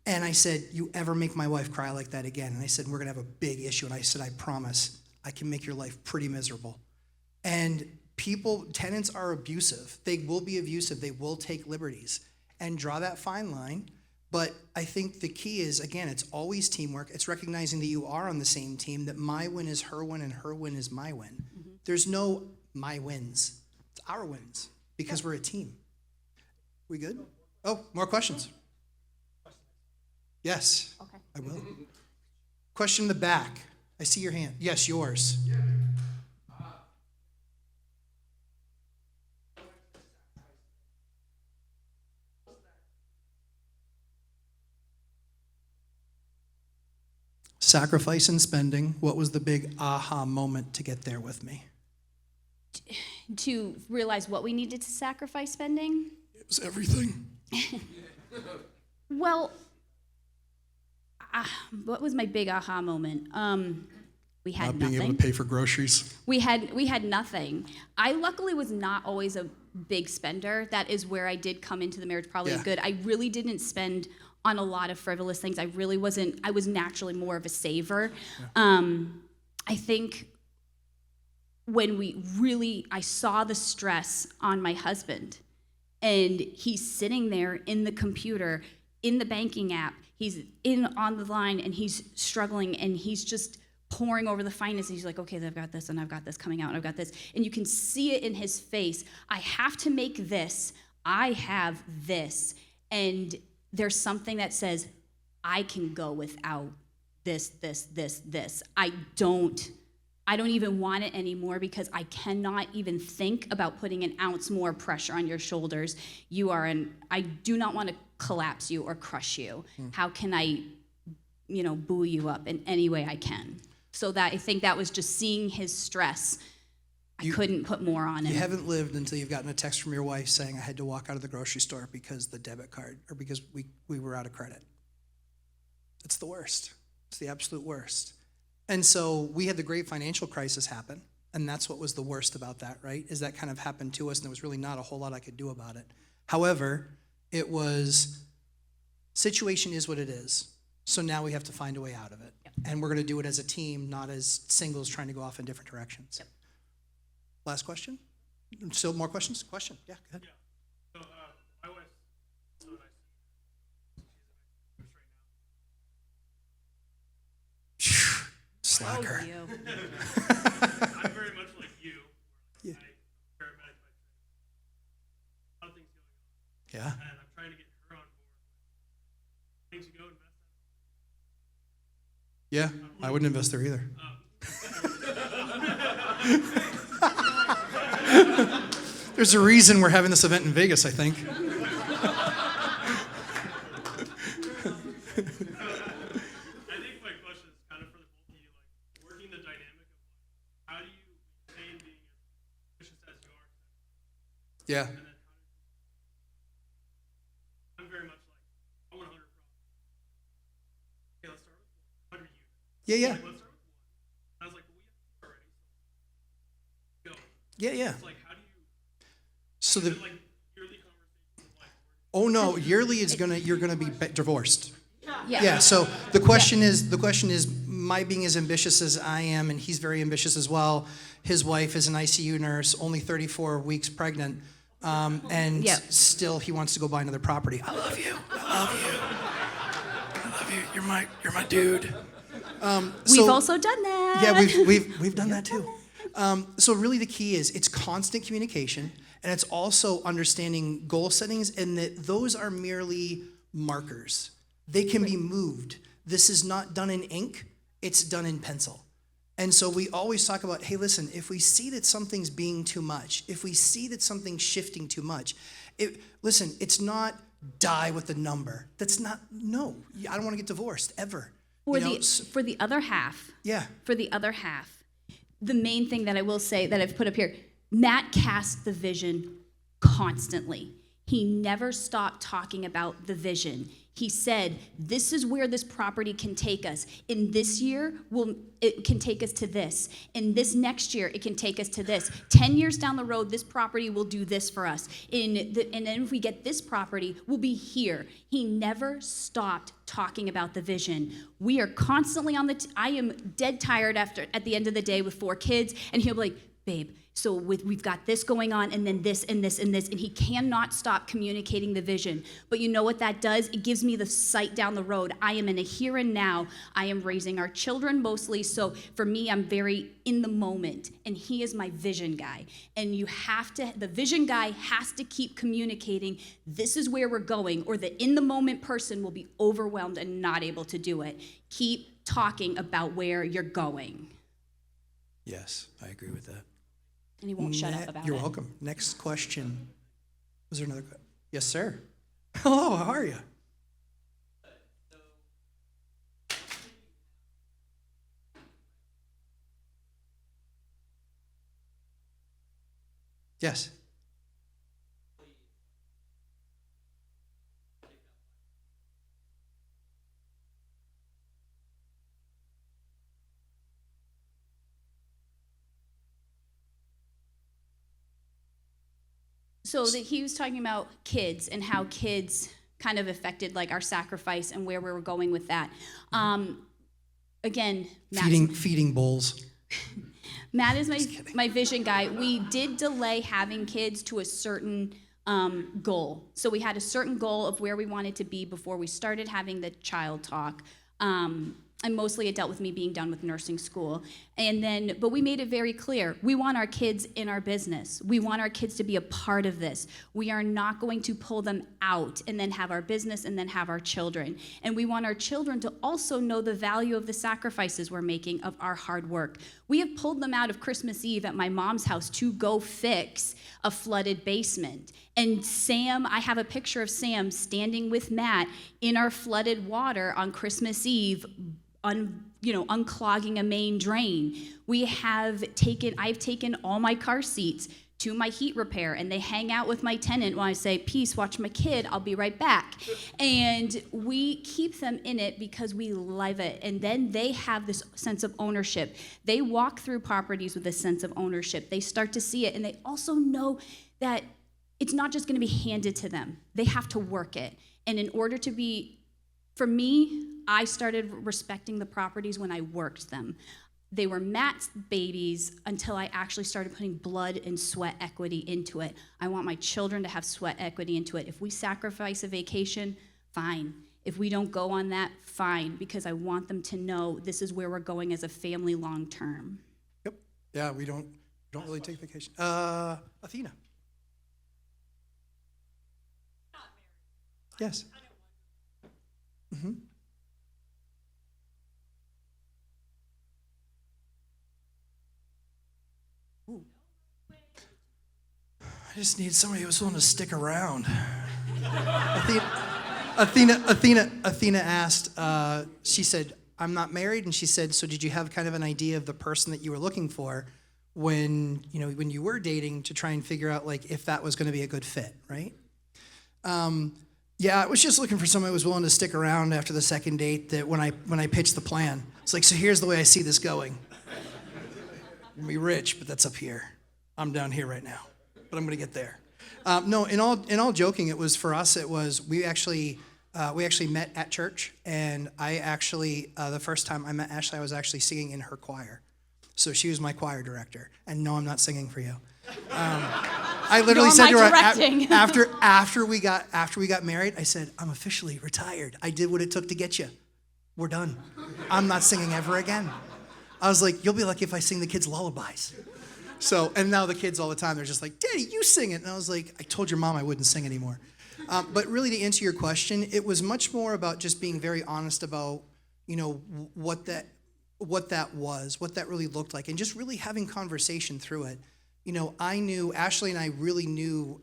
And I said, you ever make my wife cry like that again? And I said, we're gonna have a big issue. And I said, I promise, I can make your life pretty miserable. And tenants are abusive. They will be abusive. They will take liberties and draw that fine line. But I think the key is, again, it's always teamwork. It's recognizing that you are on the same team, that my win is her win and her win is my win. Mm-hmm. There's no my wins. It's our wins because we're a team. We good? Oh, more questions? Yes, okay. I will. Question in the back. I see your hand. Yes, yours. Sacrifice and spending. What was the big aha moment to get there with me? To realize what we needed to sacrifice spending? It was everything. Well, what was my big aha moment? We had Not nothing. being able to pay for groceries. We had nothing. I luckily was not always a big spender. That is where I did come into the marriage probably good. I really didn't spend on a lot of frivolous things. I was naturally more of a saver. Yeah. I think when I saw the stress on my husband, and he's sitting there in the computer, in the banking app, he's on the line, and he's struggling, and he's just pouring over the finances. He's like, okay, I've got this, and I've got this coming out, and I've got this. And you can see it in his face. I have to make this. I have this. And there's something that says, I can go without this. I don't even want it anymore because I cannot even think about putting an ounce more pressure on your shoulders. I do not want to collapse you or crush you. How can I, buoy you up in any way I can? So that I think that was just seeing his stress. I couldn't put more on him. You haven't lived until you've gotten a text from your wife saying, I had to walk out of the grocery store because the debit card, or because we were out of credit. It's the worst. It's the absolute worst. And so we had the great financial crisis happen, and that's what was the worst about that, right? Is that kind of happened to us, and there was really not a whole lot I could do about it. However, situation is what it is. So now we have to find a way out of it. Yep. And we're going to do it as a team, not as singles trying to go off in different directions. Yep. Last question? Still more questions? Question? Yeah, go ahead. Yeah. So my wife's so nice. She's a nice Slacker. Oh, you. I'm very much like you. Yeah. I'm paramedic by training. A lot of things going on. Yeah. And I'm trying to get her on board. Things you go invest in. Yeah, I wouldn't invest there either. There's a reason we're having this event in Vegas, I think. I think my question is kind of for the both of you, like working the dynamic of how do you maintain being as ambitious as you are? Yeah. And then I'm very much like, I want 100 properties. Okay, let's start with 100 units. Yeah. Like, let's start with one. And I was like, well, we have 2 already. So go. Yeah. It's like, how do you, So is it like yearly conversations of like, oh no, yearly you're gonna be divorced. Yeah. Yeah. So the question is, my being as ambitious as I am, and he's very ambitious as well. His wife is an ICU nurse, only 34 weeks pregnant, and still he wants to go buy another property. I love you. You're my dude. We've also done that. Yeah, we've done that too. So really the key is it's constant communication, And it's also understanding goal settings, and that those are merely markers. They can be moved. This is not done in ink, it's done in pencil. And so we always talk about, hey, listen, if we see that something's being too much, if we see that something's shifting too much, listen, it's not die with the number. That's not, no, I don't want to get divorced, ever. For the other half. Yeah. For the other half, the main thing that I will say that I've put up here, Matt cast the vision constantly. He never stopped talking about the vision. He said, this is where this property can take us. In this year, it can take us to this. In this next year, it can take us to this. 10 years down the road, this property will do this for us. And then if we get this property, we'll be here. He never stopped talking about the vision. We are constantly on I am dead tired at the end of the day with 4 kids, and he'll be like, babe, so we've got this going on, and then this, and this, and this, and he cannot stop communicating the vision. But you know what that does? It gives me the sight down the road. I am in a here and now. I am raising our children mostly, so for me, I'm very in the moment, and he is my vision guy. And the vision guy has to keep communicating, this is where we're going, or the in the moment person will be overwhelmed and not able to do it. Keep talking about where you're going. Yes, I agree with that. And he won't shut up about You're it. welcome. Next question. Was there another question? Yes, sir. Hello, how are you? Yes. So that he was talking about kids and how kids kind of affected our sacrifice and where we were going with that. Again, Feeding bulls. Matt is my vision guy. We did delay having kids to a certain goal. So we had a certain goal of where we wanted to be before we started having the child talk. And mostly it dealt with me being done with nursing school. But we made it very clear, we want our kids in our business. We want our kids to be a part of this. We are not going to pull them out and then have our business and then have our children. And we want our children to also know the value of the sacrifices we're making of our hard work. We have pulled them out of Christmas Eve at my mom's house to go fix a flooded basement. And Sam, I have a picture of Sam standing with Matt in our flooded water on Christmas Eve, unclogging a main drain. I've taken all my car seats to my heat repair, and they hang out with my tenant when I say, peace, watch my kid, I'll be right back. And we keep them in it because we love it. And then they have this sense of ownership. They walk through properties with a sense of ownership. They start to see it, and they also know that it's not just going to be handed to them. They have to work it. And in order to be, for me, I started respecting the properties when I worked them. They were Matt's babies until I actually started putting blood and sweat equity into it. I want my children to have sweat equity into it. If we sacrifice a vacation, fine. If we don't go on that, fine, because I want them to know this is where we're going as a family long term. Yep. Yeah, we don't really take vacation. Athena. Yes. Mm-hmm. I just need somebody who was willing to stick around. Athena asked, she said, I'm not married, and she said, so did you have kind of an idea of the person that you were looking for when you were dating to try and figure out if that was going to be a good fit, right? Yeah, I was just looking for somebody who was willing to stick around after the second date. That when I pitched the plan, it's like, so here's the way I see this going. I'm gonna be rich, but that's up here. I'm down here right now, but I'm gonna get there. No, in all joking, it was for us. It was we actually met at church, and I actually the first time I met Ashley, I was actually singing in her choir, so she was my choir director. And no, I'm not singing for you. I literally said to her after we got married, I said, I'm officially retired. I did what it took to get you. We're done. I'm not singing ever again. I was like, you'll be lucky if I sing the kids lullabies. So, and now the kids all the time, they're just like, Daddy, you sing it. And I was like, I told your mom I wouldn't sing anymore. But really, to answer your question, it was much more about just being very honest about, what that was, what that really looked like, and just really having conversation through it. I knew, Ashley and I really knew,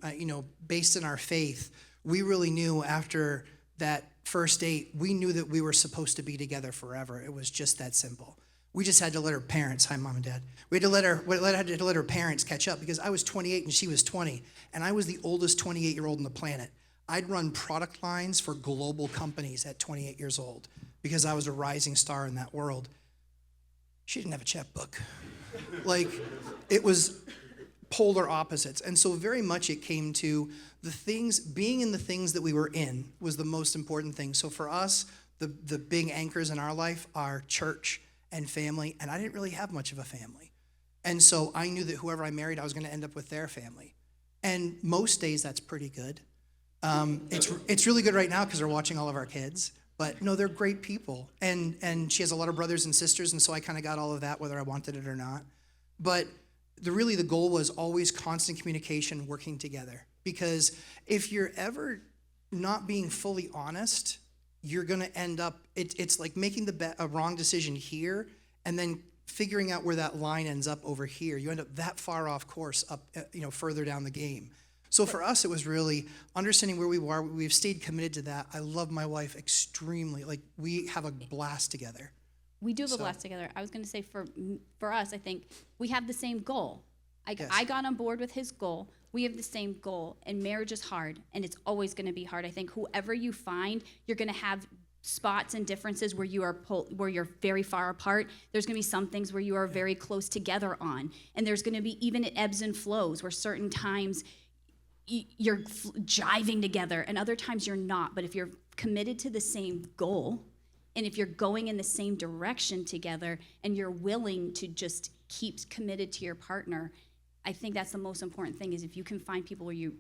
based on our faith, we really knew after that first date, we knew that we were supposed to be together forever. It was just that simple. We just had to let her parents, hi Mom and Dad, we had to let her parents catch up, because I was 28 and she was 20, and I was the oldest 28-year-old on the planet. I'd run product lines for global companies at 28 years old because I was a rising star in that world. She didn't have a checkbook. Like, it was polar opposites. And so very much it came to the things, being in the things that we were in was the most important thing. So for us, the big anchors in our life are church and family, and I didn't really have much of a family. And so I knew that whoever I married, I was going to end up with their family. And most days that's pretty good. It's really good right now because they're watching all of our kids. But no, they're great people. And she has a lot of brothers and sisters, and so I kind of got all of that, whether I wanted it or not. But the goal was always constant communication, working together. Because if you're ever not being fully honest, you're going to end up, it's like making a wrong decision here and then figuring out where that line ends up over here. You end up that far off course up, further down the game. So for us, it was really understanding where we were. We've stayed committed to that. I love my wife extremely. Like, we have a blast together. We do have a blast together. I was going to say for us, I think we have the same goal. Yes. I got on board with his goal. We have the same goal, and marriage is hard, and it's always going to be hard. I think whoever you find, you're going to have spots and differences where you're very far apart. There's going to be some things where you are very close together on, and there's going to be even ebbs and flows where certain times you're jiving together, and other times you're not. But if you're committed to the same goal, and if you're going in the same direction together, and you're willing to just keep committed to your partner, I think that's the most important thing, is if you can find people where you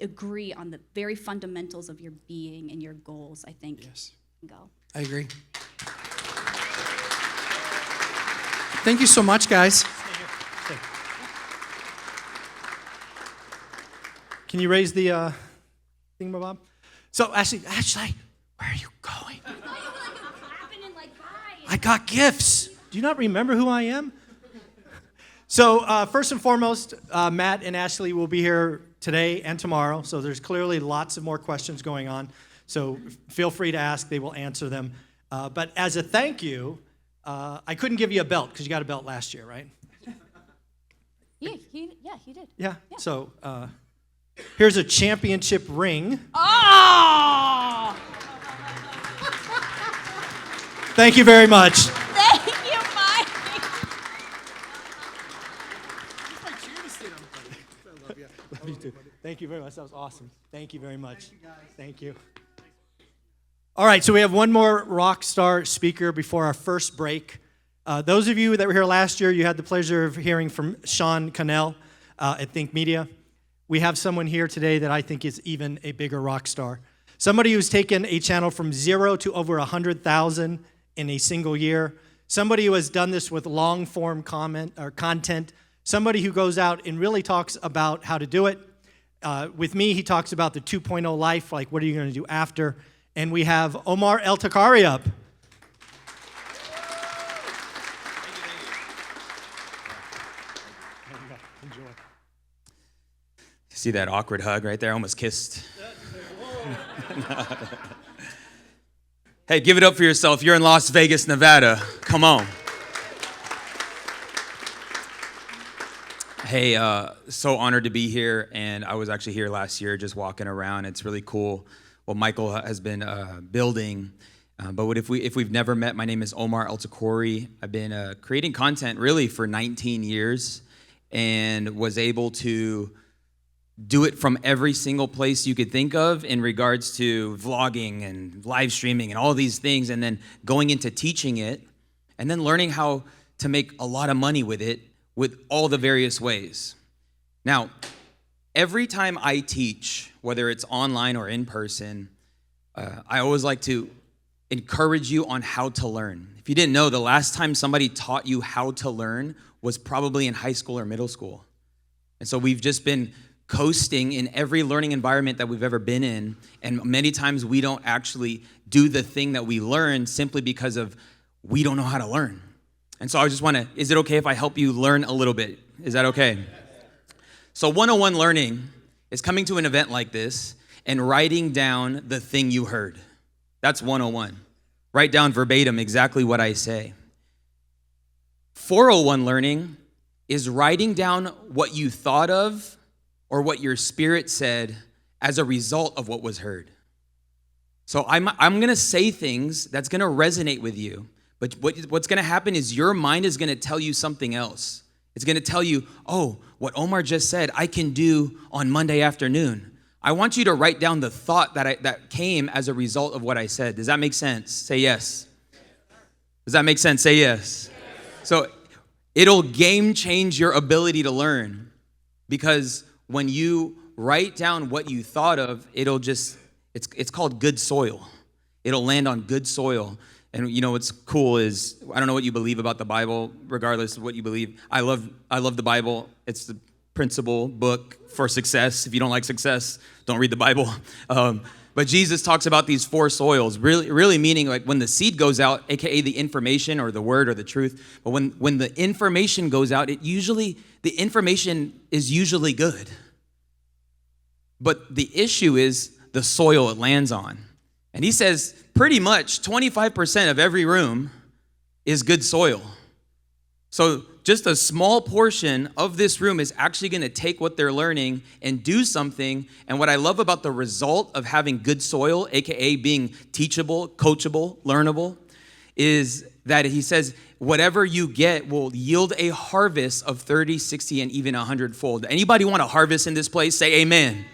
agree on the very fundamentals of your being and your goals, I think. Yes. Go. I agree. Thank you so much, guys. Can you raise the thingamabob? So, Ashley, where are you going? I got gifts. Do you not remember who I am? So, first and foremost, Matt and Ashley will be here today and tomorrow. So there's clearly lots of more questions going on. So feel free to ask. They will answer them. But as a thank you, I couldn't give you a belt because you got a belt last year, right? Yeah, he did. Yeah. So here's a championship ring. Oh! Thank you very much. Thank you, Mike. Love you too. Thank you very much. That was awesome. Thank you very much. Thank you, guys. Thank you. All right, so we have one more rock star speaker before our first break. Those of you that were here last year, you had the pleasure of hearing from Sean Cannell at Think Media. We have someone here today that I think is even a bigger rock star. Somebody who's taken a channel from 0 to over 100,000 in a single year. Somebody who has done this with long-form content. Somebody who goes out and really talks about how to do it. With me, he talks about the 2.0 life, like what are you going to do after? And we have Omar El-Takari up. Enjoy. See that awkward hug right there? Almost kissed. Hey, give it up for yourself. You're in Las Vegas, Nevada. Come on. Hey, so honored to be here, and I was actually here last year just walking around. It's really cool what Michael has been building. But if we've never met, my name is Omar El-Takari. I've been creating content really for 19 years and was able to do it from every single place you could think of in regards to vlogging and live streaming and all these things, and then going into teaching it and then learning how to make a lot of money with it with all the various ways. Now, every time I teach, whether it's online or in person, I always like to encourage you on how to learn. If you didn't know, the last time somebody taught you how to learn was probably in high school or middle school. And so we've just been coasting in every learning environment that we've ever been in. And many times we don't actually do the thing that we learn simply because of we don't know how to learn. And so I just want to, is it okay if I help you learn a little bit? Is that okay? So 101 learning is coming to an event like this and writing down the thing you heard. That's 101. Write down verbatim exactly what I say. 401 learning is writing down what you thought of or what your spirit said as a result of what was heard. So I'm going to say things that's going to resonate with you, but what's going to happen is your mind is going to tell you something else. It's going to tell you, oh, what Omar just said, I can do on Monday afternoon. I want you to write down the thought that came as a result of what I said. Does that make sense? Say yes. Does that make sense? Say yes. So it'll game change your ability to learn, because when you write down what you thought of, it's called good soil. It'll land on good soil. And you know what's cool is, I don't know what you believe about the Bible, regardless of what you believe. I love the Bible. It's the principal book for success. If you don't like success, don't read the Bible. But Jesus talks about these 4 soils, really meaning like when the seed goes out, aka the information or the word or the truth. But when the information goes out, the information is usually good. But the issue is the soil it lands on. And he says pretty much 25% of every room is good soil. So just a small portion of this room is actually going to take what they're learning and do something. And what I love about the result of having good soil, aka being teachable, coachable, learnable, is that he says whatever you get will yield a harvest of 30, 60, and even 100-fold. Anybody want a harvest in this place? Say amen.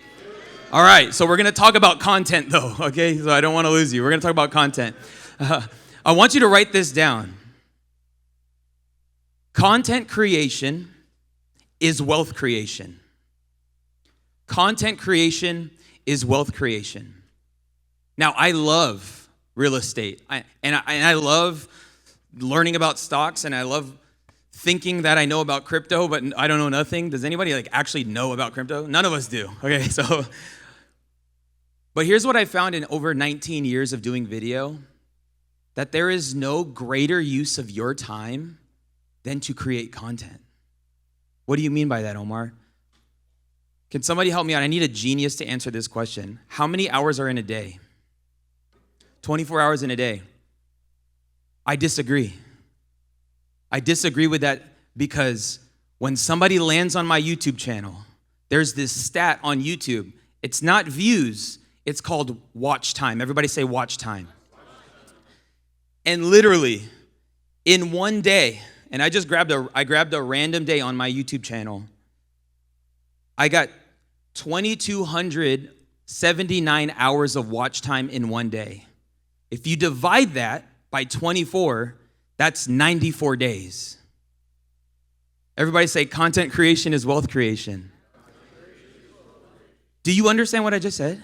All right, so we're going to talk about content though, okay? So I don't want to lose you. We're going to talk about content. I want you to write this down. Content creation is wealth creation. Content creation is wealth creation. Now, I love real estate, and I love learning about stocks, and I love thinking that I know about crypto, but I don't know nothing. Does anybody actually know about crypto? None of us do. Okay, so, but here's what I found in over 19 years of doing video, that there is no greater use of your time than to create content. What do you mean by that, Omar? Can somebody help me out? I need a genius to answer this question. How many hours are in a day? 24 hours in a day. I disagree. I disagree with that because when somebody lands on my YouTube channel, there's this stat on YouTube. It's not views, it's called watch time. Everybody say watch time. And literally, in one day, and I grabbed a random day on my YouTube channel, I got 2,279 hours of watch time in one day. If you divide that by 24, that's 94 days. Everybody say content creation is wealth creation. Do you understand what I just said?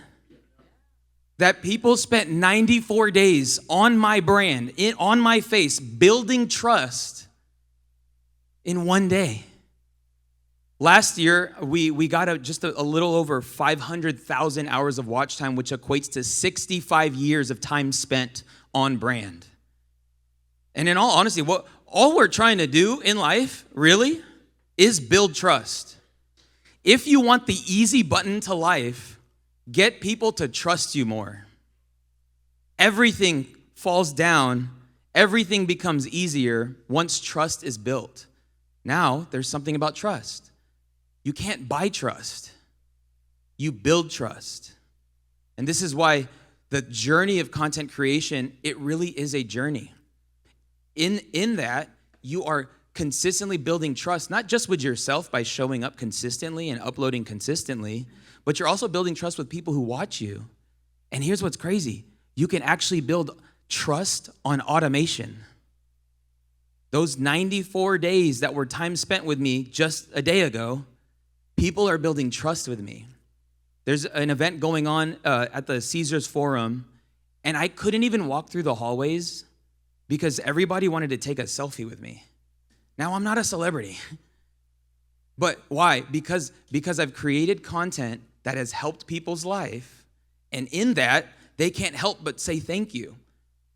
That people spent 94 days on my brand, on my face, building trust in one day. Last year, we got just a little over 500,000 hours of watch time, which equates to 65 years of time spent on brand. And in all honesty, all we're trying to do in life, really, is build trust. If you want the easy button to life, get people to trust you more. Everything falls down. Everything becomes easier once trust is built. Now, there's something about trust. You can't buy trust. You build trust. And this is why the journey of content creation, it really is a journey. In that, you are consistently building trust, not just with yourself by showing up consistently and uploading consistently, but you're also building trust with people who watch you. And here's what's crazy. You can actually build trust on automation. Those 94 days that were time spent with me just a day ago, people are building trust with me. There's an event going on at the Caesars Forum, And I couldn't even walk through the hallways because everybody wanted to take a selfie with me. Now I'm not a celebrity. But why? Because I've created content that has helped people's life, and in that, they can't help but say thank you.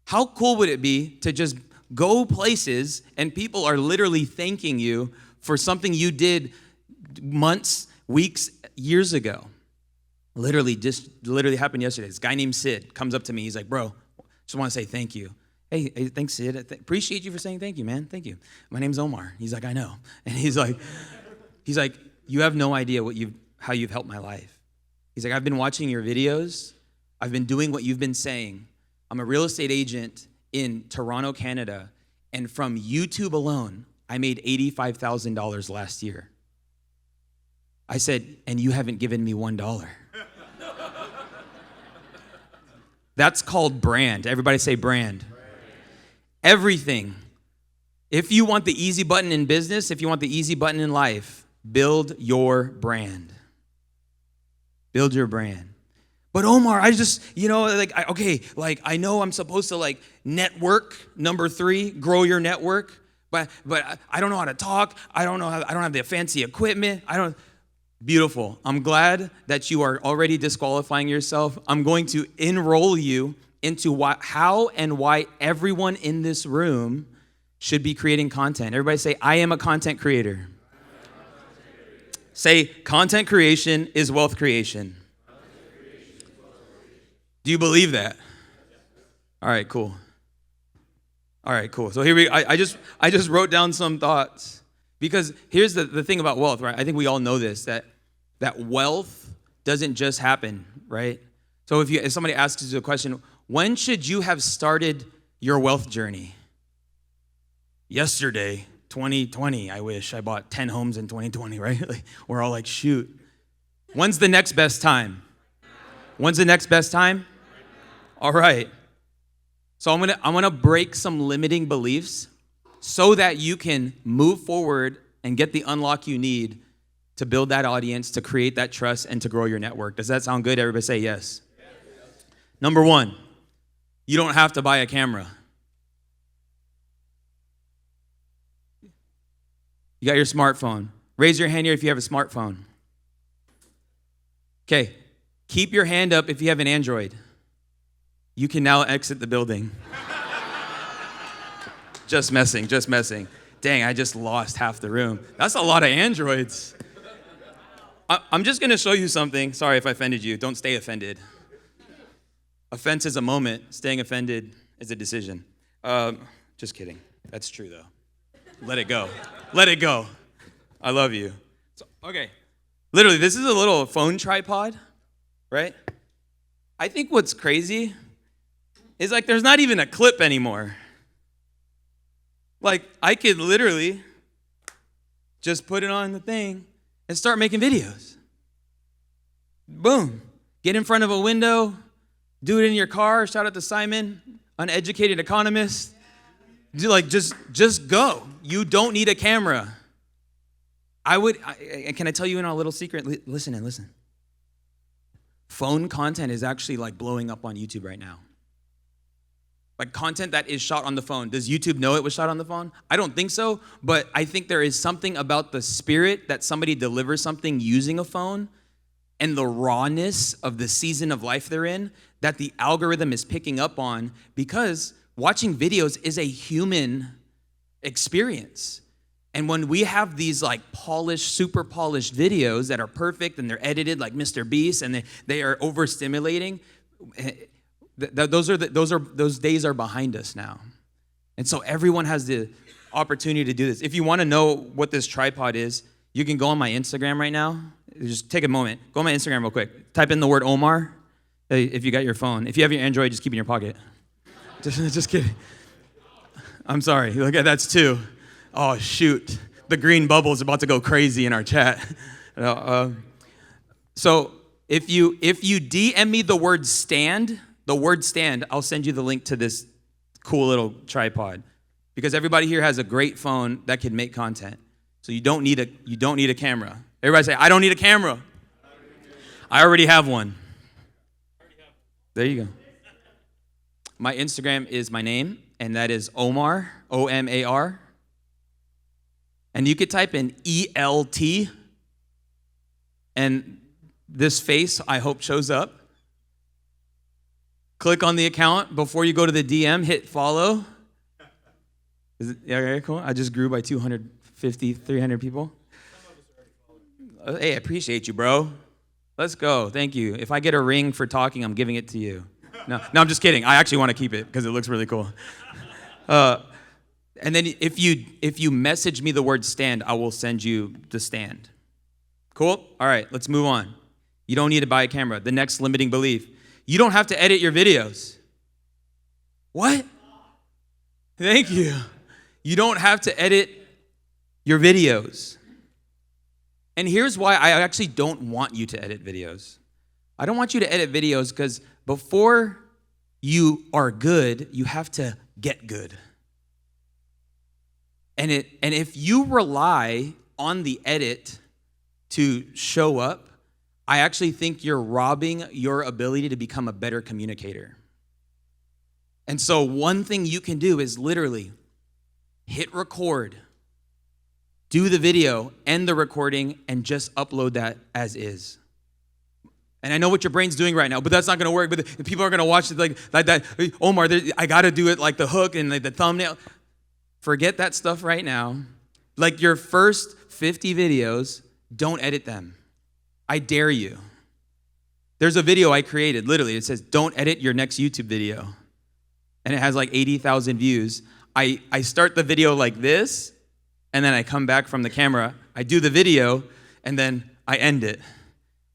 How cool would it be to just go places and people are literally thanking you for something you did months, weeks, years ago? Literally happened yesterday. This guy named Sid comes up to me. He's like, bro, just want to say thank you. Hey, thanks, Sid. Appreciate you for saying thank you, man. Thank you. My name's Omar. He's like, I know. And he's like, you have no idea how you've helped my life. He's like, I've been watching your videos. I've been doing what you've been saying. I'm a real estate agent in Toronto, Canada. And from YouTube alone, I made $85,000 last year. I said, and you haven't given me $1. That's called brand. Everybody say brand. Everything. If you want the easy button in business, if you want the easy button in life, build your brand. Build your brand. But Omar, I just, I know I'm supposed to network, number 3, grow your network, but I don't know how to talk. I don't have the fancy equipment. Beautiful. I'm glad that you are already disqualifying yourself. I'm going to enroll you into how and why everyone in this room should be creating content. Everybody say, I am a content creator. Say, content creation is wealth creation. Do you believe that? All right, cool. So here I just wrote down some thoughts, because here's the thing about wealth, right? I think we all know this, that wealth doesn't just happen, right? So if somebody asks you a question, when should you have started your wealth journey? Yesterday, 2020, I wish I bought 10 homes in 2020, right? We're all like, shoot. When's the next best time? When's the next best time? All right. So I'm gonna break some limiting beliefs so that you can move forward and get the unlock you need to build that audience, to create that trust, and to grow your network. Does that sound good? Everybody say yes. Number 1, you don't have to buy a camera. You got your smartphone. Raise your hand here if you have a smartphone. Okay, keep your hand up if you have an Android. You can now exit the building. Just messing. Dang, I just lost half the room. That's a lot of Androids. I'm just gonna show you something. Sorry if I offended you. Don't stay offended. Offense is a moment. Staying offended is a decision. Just kidding. That's true though. Let it go. Let it go. I love you. So, okay. Literally, this is a little phone tripod, right? I think what's crazy is there's not even a clip anymore. I could literally just put it on the thing and start making videos. Boom. Get in front of a window, do it in your car. Shout out to Simon, uneducated economist. Just go. You don't need a camera. Can I tell you in a little secret? Listen. Phone content is actually blowing up on YouTube right now. Content that is shot on the phone. Does YouTube know it was shot on the phone? I don't think so, but I think there is something about the spirit that somebody delivers something using a phone and the rawness of the season of life they're in that the algorithm is picking up on, because watching videos is a human experience. And when we have these polished, super polished videos that are perfect and they're edited like Mr. Beast and they are overstimulating, those days are behind us now. And so everyone has the opportunity to do this. If you want to know what this tripod is, you can go on my Instagram right now. Just take a moment. Go on my Instagram real quick. Type in the word Omar if you got your phone. If you have your Android, just keep it in your pocket. Just kidding. I'm sorry. Look at that's 2. Oh, shoot. The green bubble is about to go crazy in our chat. So if you DM me the word stand, I'll send you the link to this cool little tripod, because everybody here has a great phone that can make content. So you don't need a camera. Everybody say, I don't need a camera. I already have one. There you go. my Instagram is my name, and that is Omar, O-M-A-R. And you could type in E-L-T, and this face, I hope, shows up. Click on the account. Before you go to the DM, hit follow. Is it, yeah, okay, cool. I just grew by 250, 300 people. Hey, I appreciate you, bro. Let's go. Thank you. If I get a ring for talking, I'm giving it to you. No, I'm just kidding. I actually want to keep it because it looks really cool. And then if you message me the word stand, I will send you the stand. Cool? All right, let's move on. You don't need to buy a camera. The next limiting belief. You don't have to edit your videos. What? Thank you. You don't have to edit your videos. And here's why I actually don't want you to edit videos. I don't want you to edit videos because before you are good, you have to get good. And if you rely on the edit to show up, I actually think you're robbing your ability to become a better communicator. And so one thing you can do is literally hit record, do the video, end the recording, and just upload that as is. And I know what your brain's doing right now, but that's not going to work. But the people are going to watch it like that. Omar, I got to do it like the hook and like the thumbnail. Forget that stuff right now. Like your first 50 videos, don't edit them. I dare you. There's a video I created, literally. It says, don't edit your next YouTube video. And it has like 80,000 views. I start the video like this, and then I come back from the camera. I do the video, and then I end it.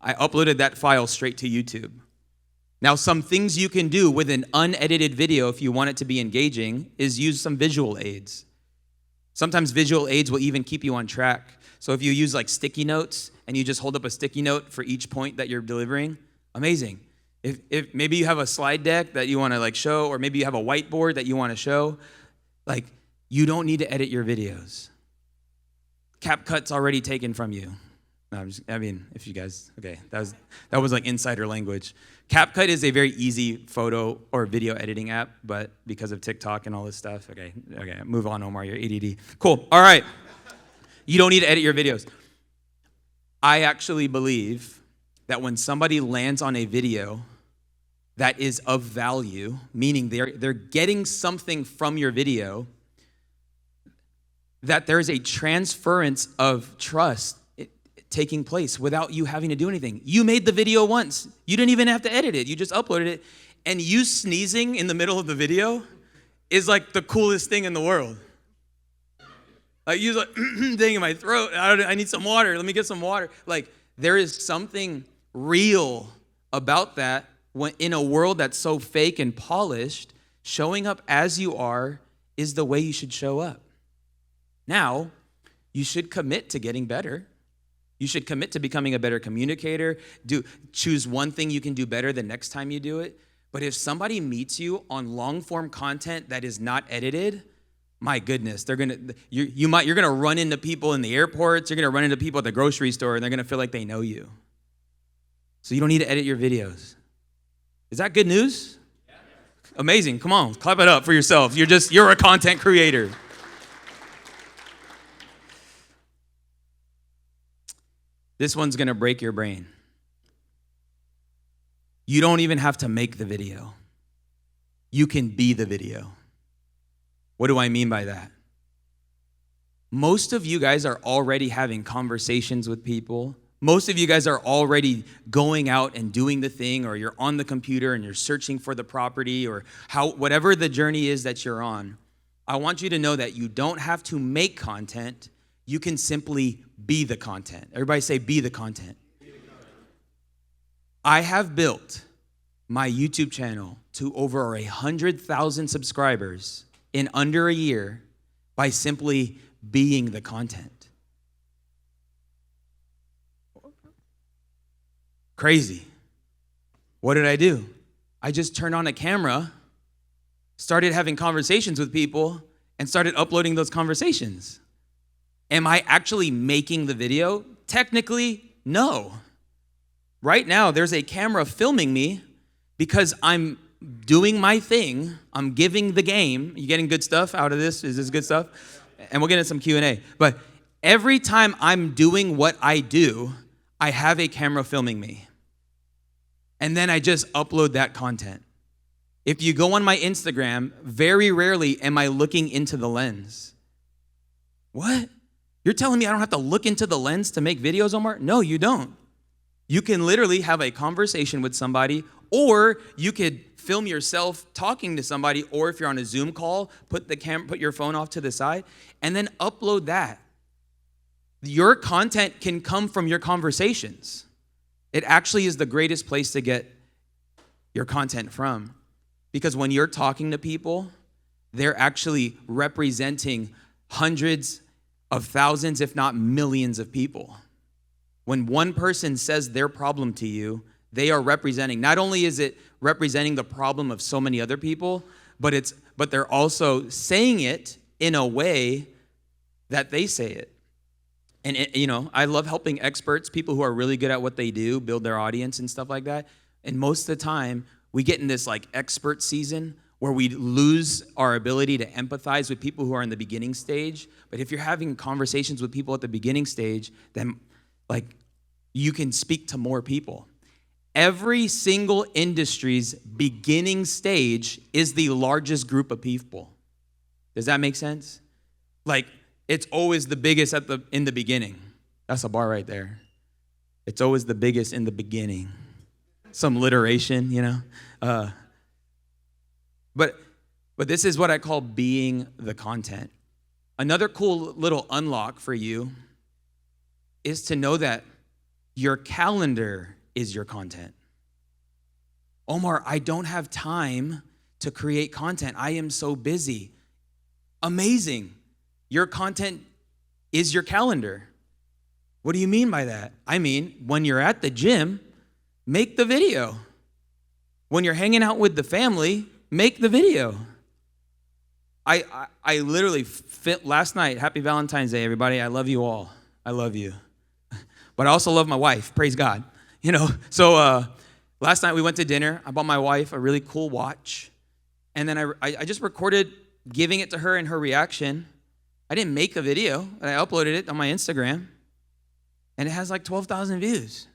I uploaded that file straight to YouTube. Now, some things you can do with an unedited video if you want it to be engaging is use some visual aids. Sometimes visual aids will even keep you on track. So if you use like sticky notes and you just hold up a sticky note for each point that you're delivering, amazing. If maybe you have a slide deck that you want to like show, or maybe you have a whiteboard that you want to show, like you don't need to edit your videos. CapCut's already taken from you. No, if you guys, okay, that was like insider language. CapCut is a very easy photo or video editing app, but because of TikTok and all this stuff, okay, move on, Omar, you're ADD. Cool, all right. You don't need to edit your videos. I actually believe that when somebody lands on a video that is of value, meaning they're getting something from your video, that there's a transference of trust taking place without you having to do anything. You made the video once. You didn't even have to edit it. You just uploaded it. And you sneezing in the middle of the video is like the coolest thing in the world. Like you like thing in my throat. I need some water. Let me get some water. Like there is something real about that when in a world that's so fake and polished. Showing up as you are is the way you should show up. Now, you should commit to getting better. You should commit to becoming a better communicator. Choose one thing you can do better the next time you do it. But if somebody meets you on long form content that is not edited, my goodness, you're gonna run into people in the airports. You're gonna run into people at the grocery store, and they're gonna feel like they know you. So you don't need to edit your videos. Is that good news? Yeah. Amazing. Come on, clap it up for yourself. You're a content creator. This one's gonna break your brain. You don't even have to make the video. You can be the video. What do I mean by that? Most of you guys are already having conversations with people. Most of you guys are already going out and doing the thing, or you're on the computer and you're searching for the property, or whatever the journey is that you're on. I want you to know that you don't have to make content. You can simply be the content. Everybody say, be the content. I have built my YouTube channel to over 100,000 subscribers in under a year by simply being the content. Crazy. What did I do? I just turned on a camera, started having conversations with people, and started uploading those conversations. Am I actually making the video? Technically, no. Right now, there's a camera filming me because I'm doing my thing. I'm giving the game. You getting good stuff out of this? Is this good stuff? And we'll get into some Q&A. But every time I'm doing what I do, I have a camera filming me. And then I just upload that content. If you go on my Instagram, very rarely am I looking into the lens. What? You're telling me I don't have to look into the lens to make videos, Omar? No, you don't. You can literally have a conversation with somebody, or you could film yourself talking to somebody, or if you're on a Zoom call, put your phone off to the side, and then upload that. Your content can come from your conversations. It actually is the greatest place to get your content from. Because when you're talking to people, they're actually representing hundreds of thousands, if not millions of people. When one person says their problem to you, they are representing, not only is it representing the problem of so many other people, but they're also saying it in a way that they say it. And I love helping experts, people who are really good at what they do, build their audience and stuff like that. And most of the time, we get in this like expert season where we lose our ability to empathize with people who are in the beginning stage. But if you're having conversations with people at the beginning stage, then like you can speak to more people. Every single industry's beginning stage is the largest group of people. Does that make sense? Like, it's always the biggest in the beginning. That's a bar right there. It's always the biggest in the beginning. Some alliteration, But this is what I call being the content. Another cool little unlock for you is to know that your calendar is your content. Omar, I don't have time to create content. I am so busy. Amazing. Your content is your calendar. What do you mean by that? I mean, when you're at the gym, make the video. When you're hanging out with the family, make the video. I literally fit last night. Happy Valentine's Day, everybody. I love you all. I love you. But I also love my wife. Praise God. So last night we went to dinner. I bought my wife a really cool watch. And then I just recorded giving it to her and her reaction. I didn't make a video. I uploaded it on my Instagram. And it has like 12,000 views.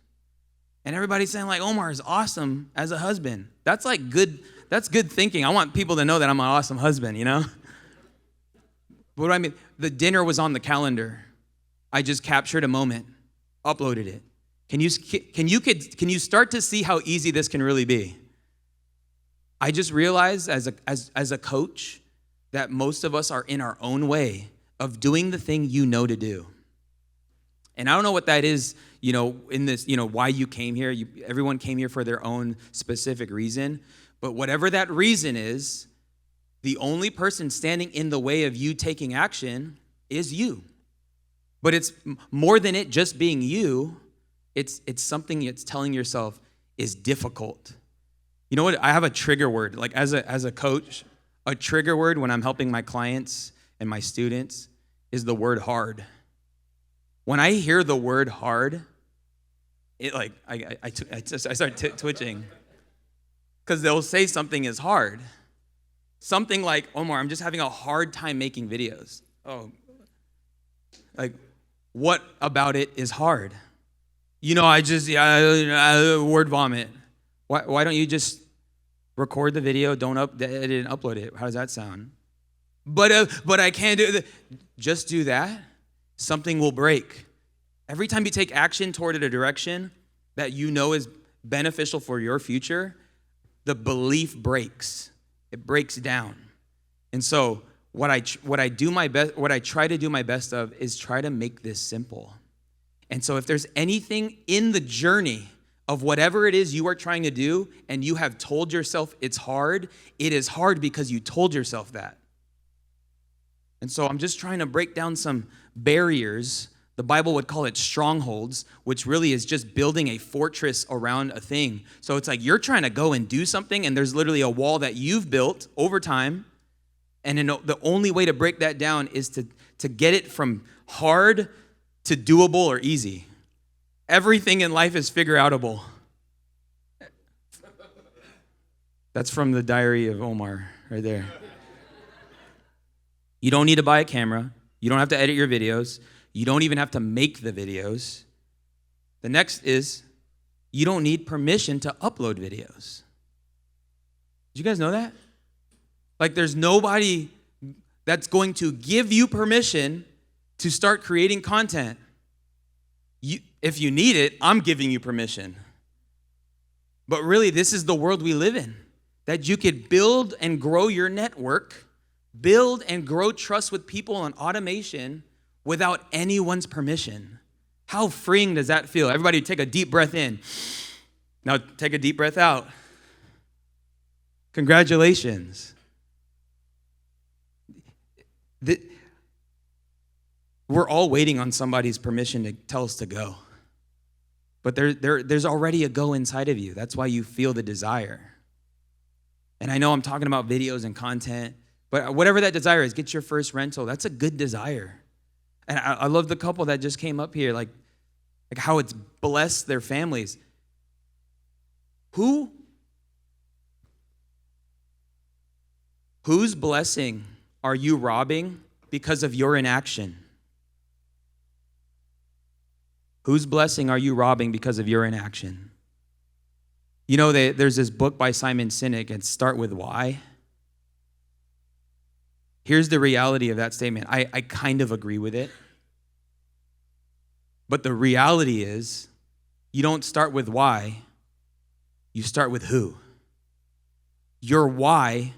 And everybody's saying like, Omar is awesome as a husband. That's like good. That's good thinking. I want people to know that I'm an awesome husband, What do I mean? The dinner was on the calendar. I just captured a moment, uploaded it. Can you start to see how easy this can really be? I just realized as a coach that most of us are in our own way of doing the thing you know to do. And I don't know what that is, in this, why you came here. Everyone came here for their own specific reason. But whatever that reason is, the only person standing in the way of you taking action is you. But it's more than it just being you. It's something it's telling yourself is difficult. You know what? I have a trigger word. Like as a coach, a trigger word when I'm helping my clients and my students is the word hard. When I hear the word hard, it like I start twitching. Because they'll say something is hard. Something like, Omar, I'm just having a hard time making videos. Oh, like, what about it is hard? I word vomit. Why don't you just record the video, don't edit and upload it? How does that sound? But I can't do that. Just do that. Something will break. Every time you take action toward a direction that you know is beneficial for your future, the belief breaks. It breaks down. And so what I try to do my best of is try to make this simple. And so if there's anything in the journey of whatever it is you are trying to do and you have told yourself it's hard, it is hard because you told yourself that. And so I'm just trying to break down some barriers. The Bible would call it strongholds, which really is just building a fortress around a thing. So it's like you're trying to go and do something, and there's literally a wall that you've built over time. And the only way to break that down is to get it from hard to doable or easy. Everything in life is figure-outable. That's from the Diary of Omar, right there. You don't need to buy a camera. You don't have to edit your videos. You don't even have to make the videos. The next is, you don't need permission to upload videos. Did you guys know that? Like, there's nobody that's going to give you permission to start creating content. If you need it, I'm giving you permission. But really, this is the world we live in, that you could build and grow your network, build and grow trust with people on automation without anyone's permission. How freeing does that feel? Everybody take a deep breath in. Now take a deep breath out. Congratulations. We're all waiting on somebody's permission to tell us to go. But there's already a go inside of you. That's why you feel the desire. And I know I'm talking about videos and content, but whatever that desire is, get your first rental. That's a good desire. And I love the couple that just came up here, like how it's blessed their families. Whose blessing are you robbing because of your inaction? Whose blessing are you robbing because of your inaction? You know, there's this book by Simon Sinek, and Start With Why. Here's the reality of that statement. I kind of agree with it. But the reality is, you don't start with why, you start with who. Your why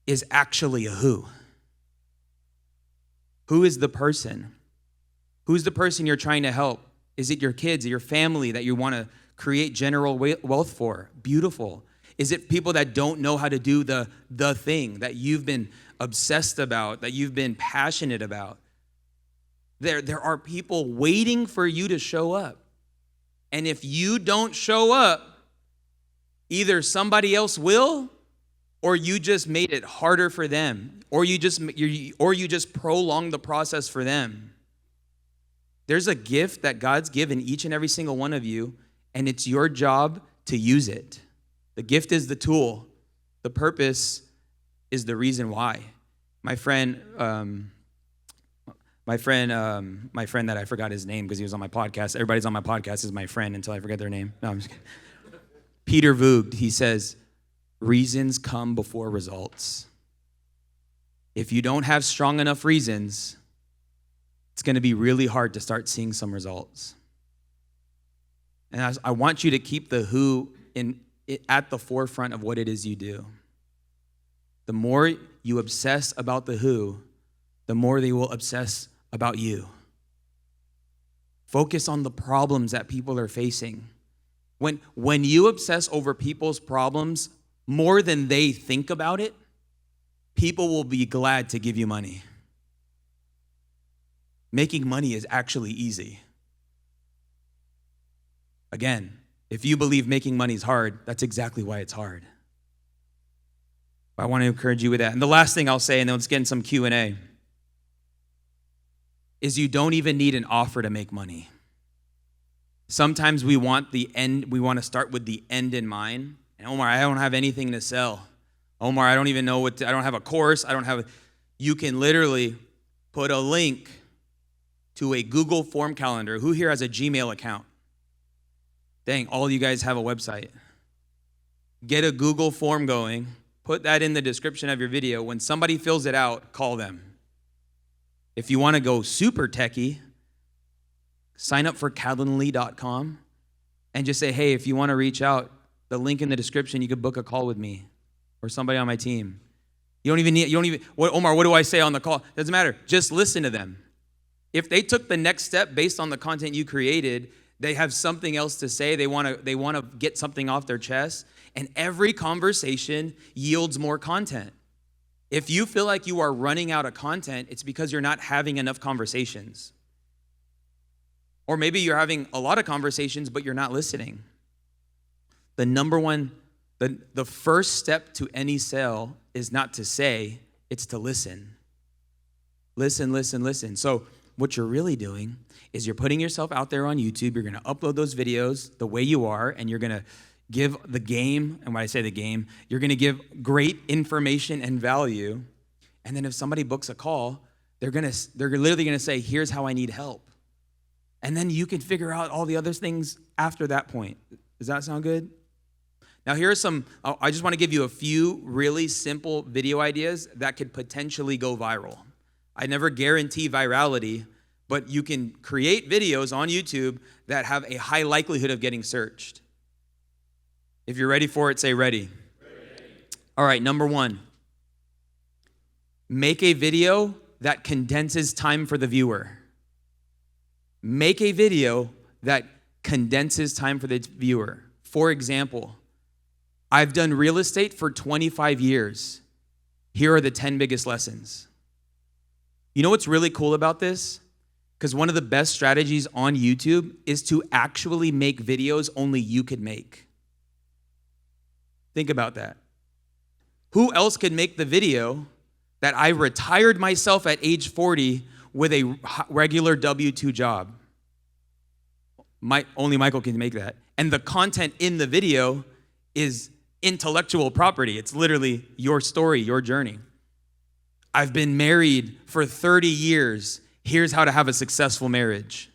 is actually a who. Who is the person? Who's the person you're trying to help? Is it your kids, your family that you want to create general wealth for? Beautiful. Is it people that don't know how to do the thing that you've been obsessed about, that you've been passionate about? There are people waiting for you to show up. And if you don't show up, either somebody else will, or you just made it harder for them, or you just prolonged the process for them. There's a gift that God's given each and every single one of you, and it's your job to use it. The gift is the tool. The purpose is the reason why. My friend that I forgot his name because he was on my podcast. Everybody's on my podcast is my friend until I forget their name. No, I'm just kidding. Peter Voogd, he says, reasons come before results. If you don't have strong enough reasons, it's going to be really hard to start seeing some results. And I want you to keep the who at the forefront of what it is you do. The more you obsess about the who, the more they will obsess about you. Focus on the problems that people are facing. When you obsess over people's problems more than they think about it, people will be glad to give you money. Making money is actually easy. Again, if you believe making money is hard, that's exactly why it's hard. I want to encourage you with that. And the last thing I'll say, and then let's get in some Q&A, is you don't even need an offer to make money. Sometimes we want the end, we want to start with the end in mind. And Omar, I don't have anything to sell. Omar, I don't even know I don't have a course. You can literally put a link to a Google form calendar. Who here has a Gmail account? Dang, all you guys have a website. Get a Google form going. Put that in the description of your video. When somebody fills it out, call them. If you want to go super techie, sign up for Calendly.com and just say, hey, if you want to reach out, the link in the description, you could book a call with me or somebody on my team. Omar, what do I say on the call? Doesn't matter. Just listen to them. If they took the next step based on the content you created, they have something else to say. They want to get something off their chest. And every conversation yields more content. If you feel like you are running out of content, it's because you're not having enough conversations. Or maybe you're having a lot of conversations, but you're not listening. The first step to any sale is not to say, it's to listen. Listen, listen, listen. So what you're really doing is you're putting yourself out there on YouTube. You're going to upload those videos the way you are, and you're going give the game, and when I say the game, you're going to give great information and value. And then if somebody books a call, they're literally going to say, here's how I need help. And then you can figure out all the other things after that point. Does that sound good? Now here are some, I just want to give you a few really simple video ideas that could potentially go viral. I never guarantee virality, but you can create videos on YouTube that have a high likelihood of getting searched. If you're ready for it, say ready. All right, number 1. Make a video that condenses time for the viewer. Make a video that condenses time for the viewer. For example, I've done real estate for 25 years. Here are the 10 biggest lessons. You know what's really cool about this? Because one of the best strategies on YouTube is to actually make videos only you could make. Think about that. Who else could make the video that I retired myself at age 40 with a regular W-2 job? Only Michael can make that. And the content in the video is intellectual property. It's literally your story, your journey. I've been married for 30 years. Here's how to have a successful marriage.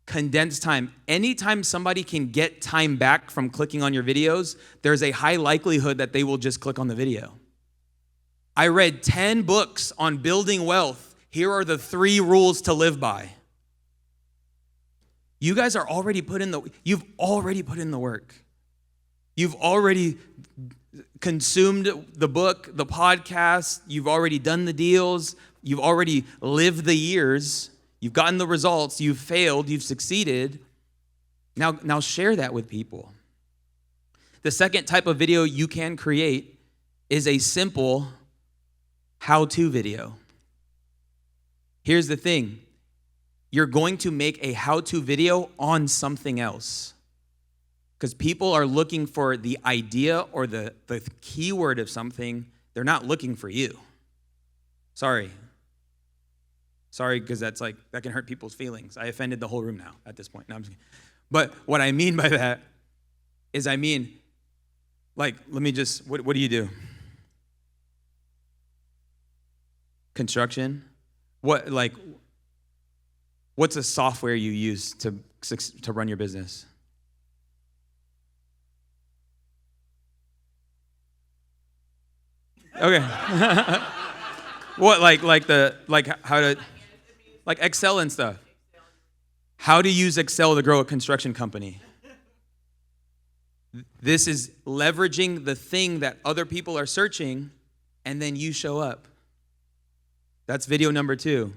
Condensed time. Anytime somebody can get time back from clicking on your videos, there's a high likelihood that they will just click on the video. I read 10 books on building wealth. Here are the 3 rules to live by. You guys are you've already put in the work. You've already consumed the book, the podcast. You've already done the deals. You've already lived the years. You've gotten the results. You've failed. You've succeeded. Now share that with people. The second type of video you can create is a simple how-to video. Here's the thing. You're going to make a how-to video on something else. Because people are looking for the idea or the keyword of something. They're not looking for you. Sorry, because that can hurt people's feelings. I offended the whole room now at this point. No, I'm just kidding. But what I mean by that is let me just, what do you do? Construction? What's a software you use to run your business? Okay. What, how to, Excel and stuff. How to use Excel to grow a construction company. This is leveraging the thing that other people are searching, and then you show up. That's video number 2.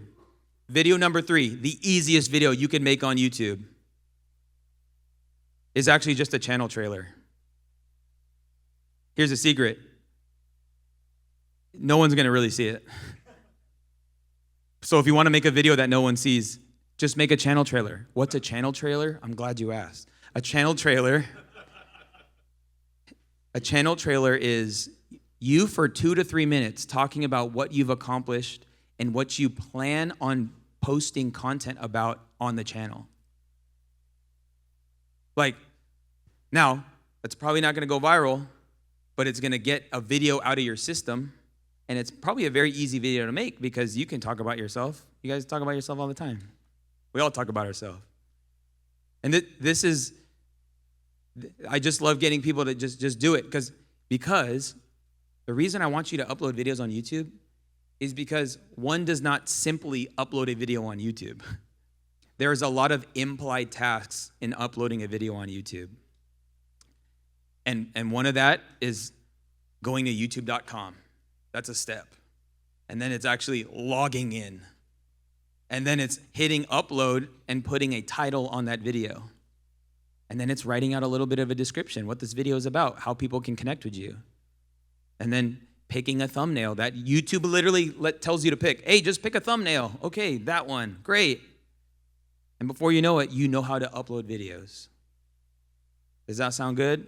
Video number 3, the easiest video you can make on YouTube, is actually just a channel trailer. Here's a secret. No one's going to really see it. So if you want to make a video that no one sees, just make a channel trailer. What's a channel trailer? I'm glad you asked. A channel trailer is you for 2 to 3 minutes talking about what you've accomplished and what you plan on posting content about on the channel. Now, it's probably not going to go viral, but it's going to get a video out of your system. And it's probably a very easy video to make because you can talk about yourself. You guys talk about yourself all the time. We all talk about ourselves. And I just love getting people to just do it because the reason I want you to upload videos on YouTube is because one does not simply upload a video on YouTube. There's a lot of implied tasks in uploading a video on YouTube. And one of that is going to youtube.com. That's a step. And then it's actually logging in. And then it's hitting upload and putting a title on that video. And then it's writing out a little bit of a description, what this video is about, how people can connect with you. And then picking a thumbnail that YouTube literally tells you to pick. Hey, just pick a thumbnail. Okay, that one. Great. And before you know it, you know how to upload videos. Does that sound good?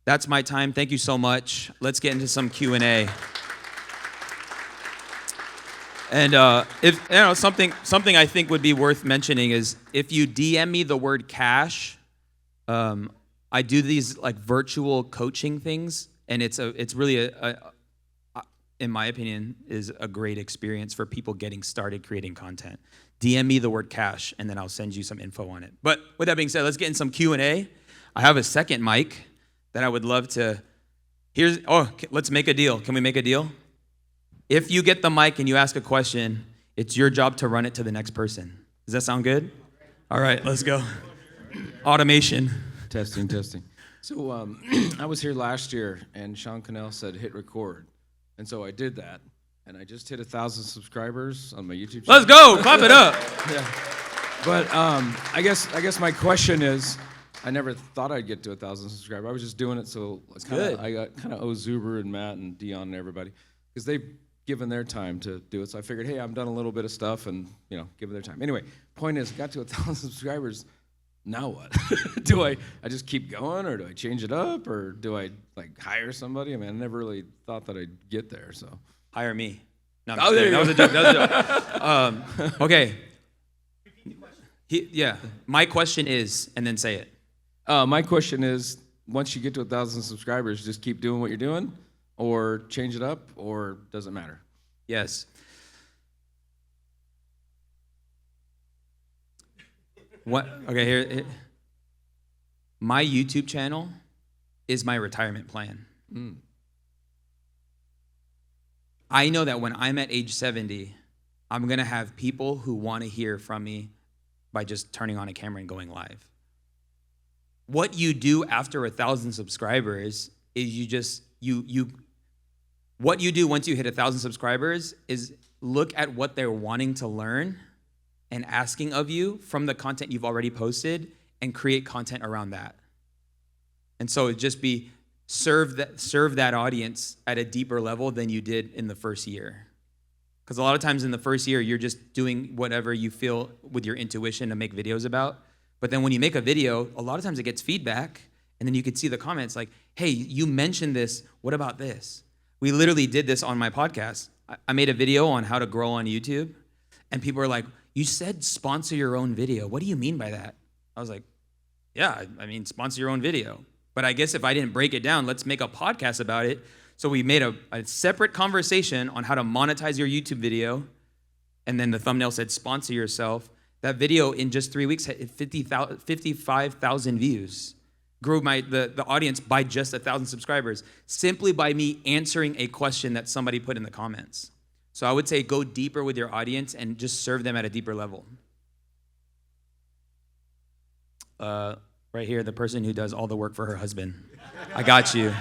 That's my time. Thank you so much. Let's get into some Q&A. And something I think would be worth mentioning is if you DM me the word cash, I do these like virtual coaching things, and it's really in my opinion, is a great experience for people getting started creating content. DM me the word cash, and then I'll send you some info on it. But with that being said, let's get in some Q&A. I have a second mic that I would love to. Let's make a deal. Can we make a deal? If you get the mic and you ask a question, it's your job to run it to the next person. Does that sound good? All right, let's go. Automation. Testing. So I was here last year, and Sean Cannell said hit record. And so I did that, and I just hit 1,000 subscribers on my YouTube channel. Let's go, clap it up. Yeah. But I guess my question is, I never thought I'd get to 1,000 subscribers. I was just doing it so I got kind of owe Zuber and Matt and Dion and everybody, because they've given their time to do it. So I figured, hey, I've done a little bit of stuff and, given their time. Anyway, point is, got to 1,000 subscribers. Now what? Do I just keep going, or do I change it up, or do I hire somebody? I mean, I never really thought that I'd get there. So hire me. No, I'm just kidding. That was a joke. Okay. My question is, and then say it. My question is, once you get to 1,000 subscribers, just keep doing what you're doing, or change it up, or does it matter? Yes. What? Okay, here. My YouTube channel is my retirement plan. I know that when I'm at age 70, I'm going to have people who want to hear from me by just turning on a camera and going live. What you do after 1,000 subscribers is what you do once you hit 1,000 subscribers is look at what they're wanting to learn and asking of you from the content you've already posted, and create content around that. And so it'd just be serve that audience at a deeper level than you did in the first year. Because a lot of times in the first year, you're just doing whatever you feel with your intuition to make videos about. But then when you make a video, a lot of times it gets feedback, and then you could see the comments like, hey, you mentioned this, what about this? We literally did this on my podcast. I made a video on how to grow on YouTube, and people were like, you said sponsor your own video. What do you mean by that? I was like, yeah, I mean, sponsor your own video. But I guess if I didn't break it down, let's make a podcast about it. So we made a separate conversation on how to monetize your YouTube video. And then the thumbnail said, sponsor yourself. That video in just 3 weeks had 55,000 views. Grew the audience by just 1,000 subscribers, simply by me answering a question that somebody put in the comments. So I would say go deeper with your audience and just serve them at a deeper level. Right here, the person who does all the work for her husband. I got you.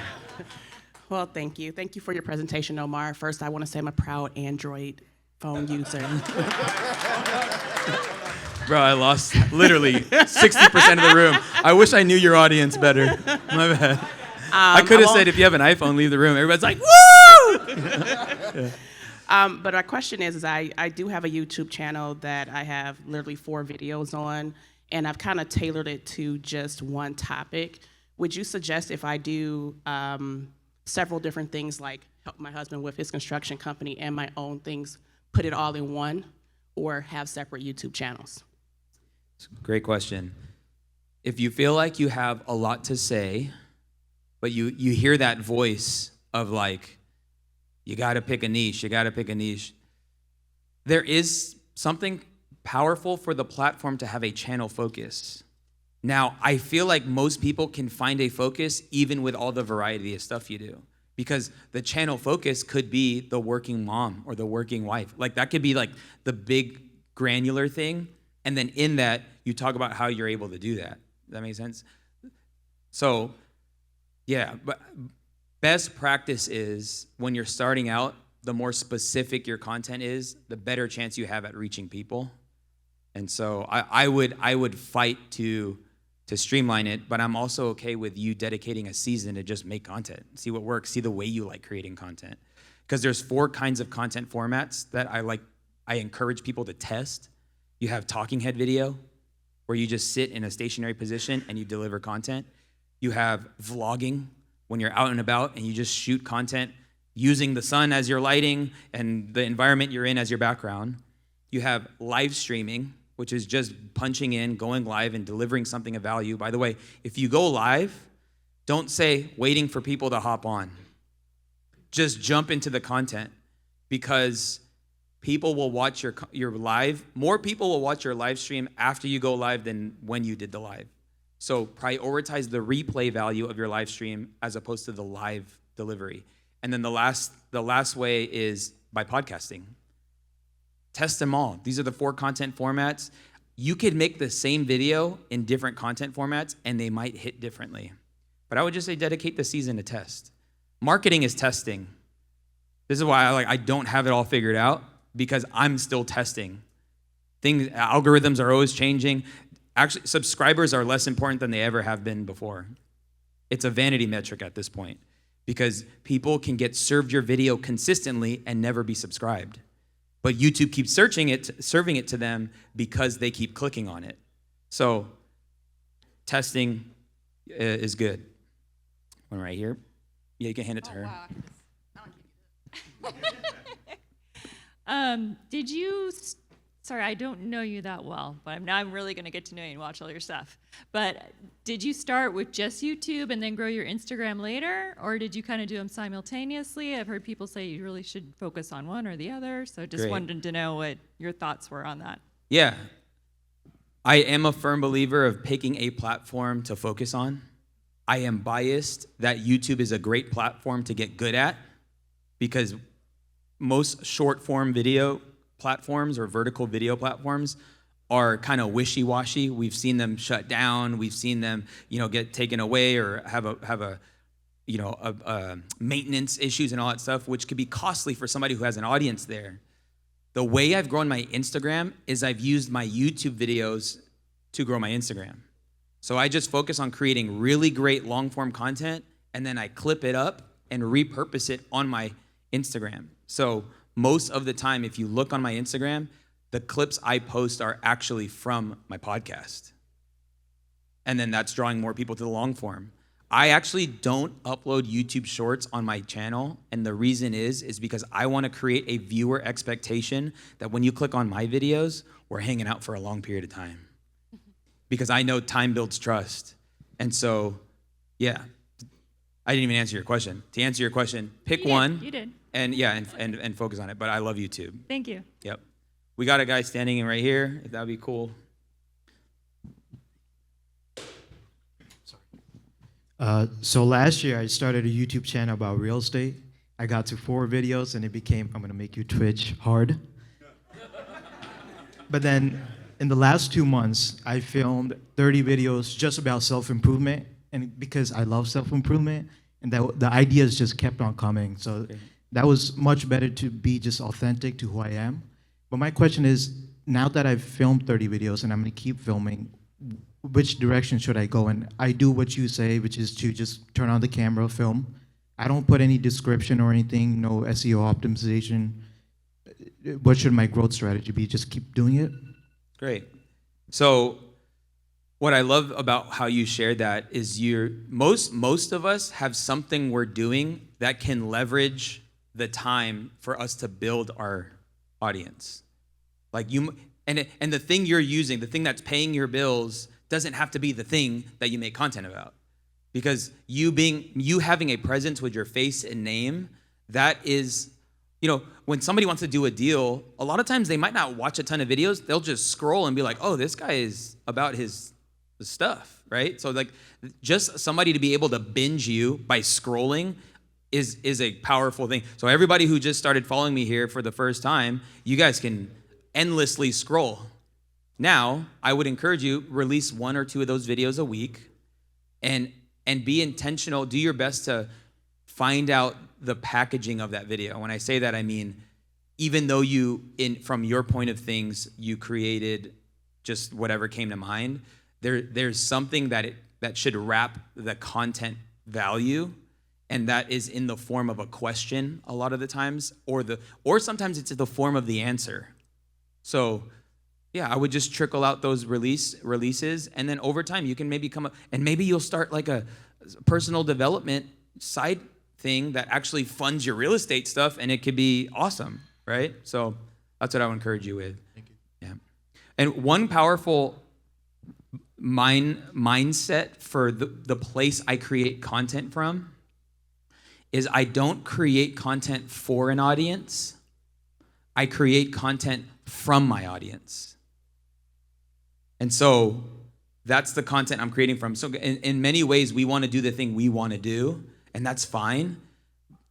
Well, thank you. Thank you for your presentation, Omar. First, I want to say I'm a proud Android phone user. Bro, I lost literally 60% of the room. I wish I knew your audience better. My bad. I could have said, if you have an iPhone, leave the room. Everybody's like, woo! Yeah. But my question is I do have a YouTube channel that I have literally 4 videos on, and I've kind of tailored it to just one topic. Would you suggest if I do several different things, like help my husband with his construction company and my own things, put it all in one, or have separate YouTube channels? Great question. If you feel like you have a lot to say, but you hear that voice of like, you got to pick a niche, there is something powerful for the platform to have a channel focus. Now, I feel like most people can find a focus even with all the variety of stuff you do, because the channel focus could be the working mom or the working wife. Like that could be like the big granular thing. And then in that, you talk about how you're able to do that. Does that make sense? So, yeah, but best practice is when you're starting out, the more specific your content is, the better chance you have at reaching people. And so I would fight to streamline it, but I'm also okay with you dedicating a season to just make content, see what works, see the way you like creating content. Because there's 4 kinds of content formats that I encourage people to test. You have talking head video, where you just sit in a stationary position and you deliver content. You have vlogging, when you're out and about and you just shoot content using the sun as your lighting and the environment you're in as your background. You have live streaming, which is just punching in, going live, and delivering something of value. By the way, if you go live, don't say waiting for people to hop on. Just jump into the content, because people will watch your live. More people will watch your live stream after you go live than when you did the live. So prioritize the replay value of your live stream as opposed to the live delivery. And then the last way is by podcasting. Test them all. These are the 4 content formats. You could make the same video in different content formats and they might hit differently. But I would just say dedicate the season to test. Marketing is testing. This is why I don't have it all figured out, because I'm still testing. Algorithms are always changing. Actually, subscribers are less important than they ever have been before. It's a vanity metric at this point, because people can get served your video consistently and never be subscribed. But YouTube keeps serving it to them because they keep clicking on it. So testing is good. One right here. Yeah, you can hand it to her. Did you, sorry, I don't know you that well, but now I'm really going to get to know you and watch all your stuff. But did you start with just YouTube and then grow your Instagram later? Or did you kind of do them simultaneously? I've heard people say you really should focus on one or the other. So just wanted to know what your thoughts were on that. Yeah. I am a firm believer of picking a platform to focus on. I am biased that YouTube is a great platform to get good at, because most short form video platforms or vertical video platforms are kind of wishy-washy. We've seen them shut down. We've seen them, get taken away or have a maintenance issues and all that stuff, which could be costly for somebody who has an audience there. The way I've grown my Instagram is I've used my YouTube videos to grow my Instagram. So I just focus on creating really great long-form content, and then I clip it up and repurpose it on my Instagram. So most of the time, if you look on my Instagram, the clips I post are actually from my podcast. And then that's drawing more people to the long form. I actually don't upload YouTube Shorts on my channel, and the reason is because I want to create a viewer expectation that when you click on my videos, we're hanging out for a long period of time. Because I know time builds trust. And so, yeah, I didn't even answer your question. To answer your question, pick one. You did. And and focus on it. But I love YouTube. Thank you. Yep. We got a guy standing in right here, if that'd be cool. So last year I started a YouTube channel about real estate. I got to 4 videos and it became, I'm gonna make you twitch hard. But then in the last 2 months, I filmed 30 videos just about self-improvement, and because I love self-improvement, and the ideas just kept on coming. So that was much better to be just authentic to who I am. But my question is, now that I've filmed 30 videos and I'm gonna keep filming, which direction should I go? And I do what you say, which is to just turn on the camera, film. I don't put any description or anything, no SEO optimization. What should my growth strategy be? Just keep doing it? Great. So what I love about how you shared that is most of us have something we're doing that can leverage the time for us to build our audience. Like and the thing you're using, the thing that's paying your bills, doesn't have to be the thing that you make content about. Because you having a presence with your face and name, that is, when somebody wants to do a deal, a lot of times they might not watch a ton of videos. They'll just scroll and be like, oh, this guy is about his stuff, right? So like, just somebody to be able to binge you by scrolling is a powerful thing. So everybody who just started following me here for the first time, you guys can endlessly scroll. Now, I would encourage you, release 1 or 2 of those videos a week and be intentional. Do your best to find out the packaging of that video. When I say that, I mean, even though from your point of things, you created just whatever came to mind, there's something that should wrap the content value, and that is in the form of a question a lot of the times, or sometimes it's in the form of the answer. So yeah, I would just trickle out those releases, and then over time you can maybe and maybe you'll start like a personal development side thing that actually funds your real estate stuff, and it could be awesome, right? So that's what I would encourage you with. Thank you. Yeah. And one powerful mindset for the place I create content from is I don't create content for an audience. I create content from my audience. And so that's the content I'm creating from. So in many ways, we want to do the thing we want to do, and that's fine.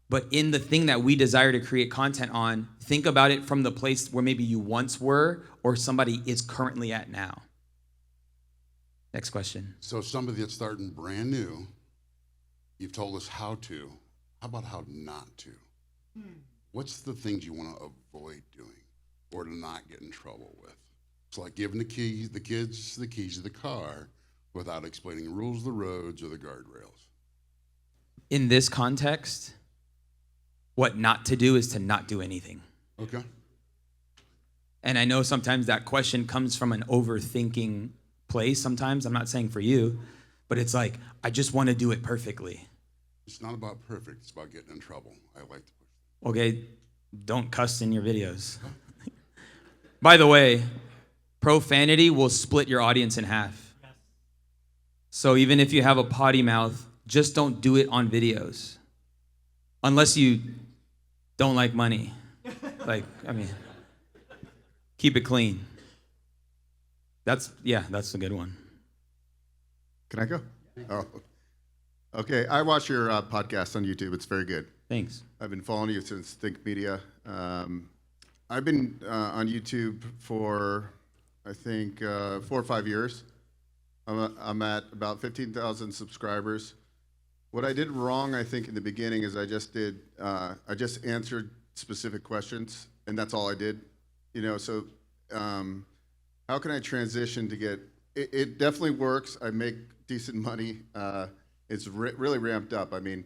But in the thing that we desire to create content on, think about it from the place where maybe you once were or somebody is currently at now. Next question. So somebody that's starting brand new, you've told us how to. How about how not to? What's the things you want to avoid doing or to not get in trouble with? It's like giving the kids the keys to the car without explaining the rules of the roads or the guardrails. In this context, what not to do is to not do anything. Okay. And I know sometimes that question comes from an overthinking place sometimes. I'm not saying for you, but it's like, I just want to do it perfectly. It's not about perfect, it's about getting in trouble. I like to push. Okay, don't cuss in your videos. By the way, profanity will split your audience in half. So even if you have a potty mouth, just don't do it on videos. Unless you don't like money. Keep it clean. That's a good one. Can I go? Oh, okay. I watch your podcast on YouTube. It's very good. Thanks. I've been following you since Think Media. I've been on YouTube for, I think, 4 or 5 years. I'm at about 15,000 subscribers. What I did wrong, I think, in the beginning is I just answered specific questions, and that's all I did. So how can I transition to get, it definitely works. I make decent money. It's really ramped up. I mean,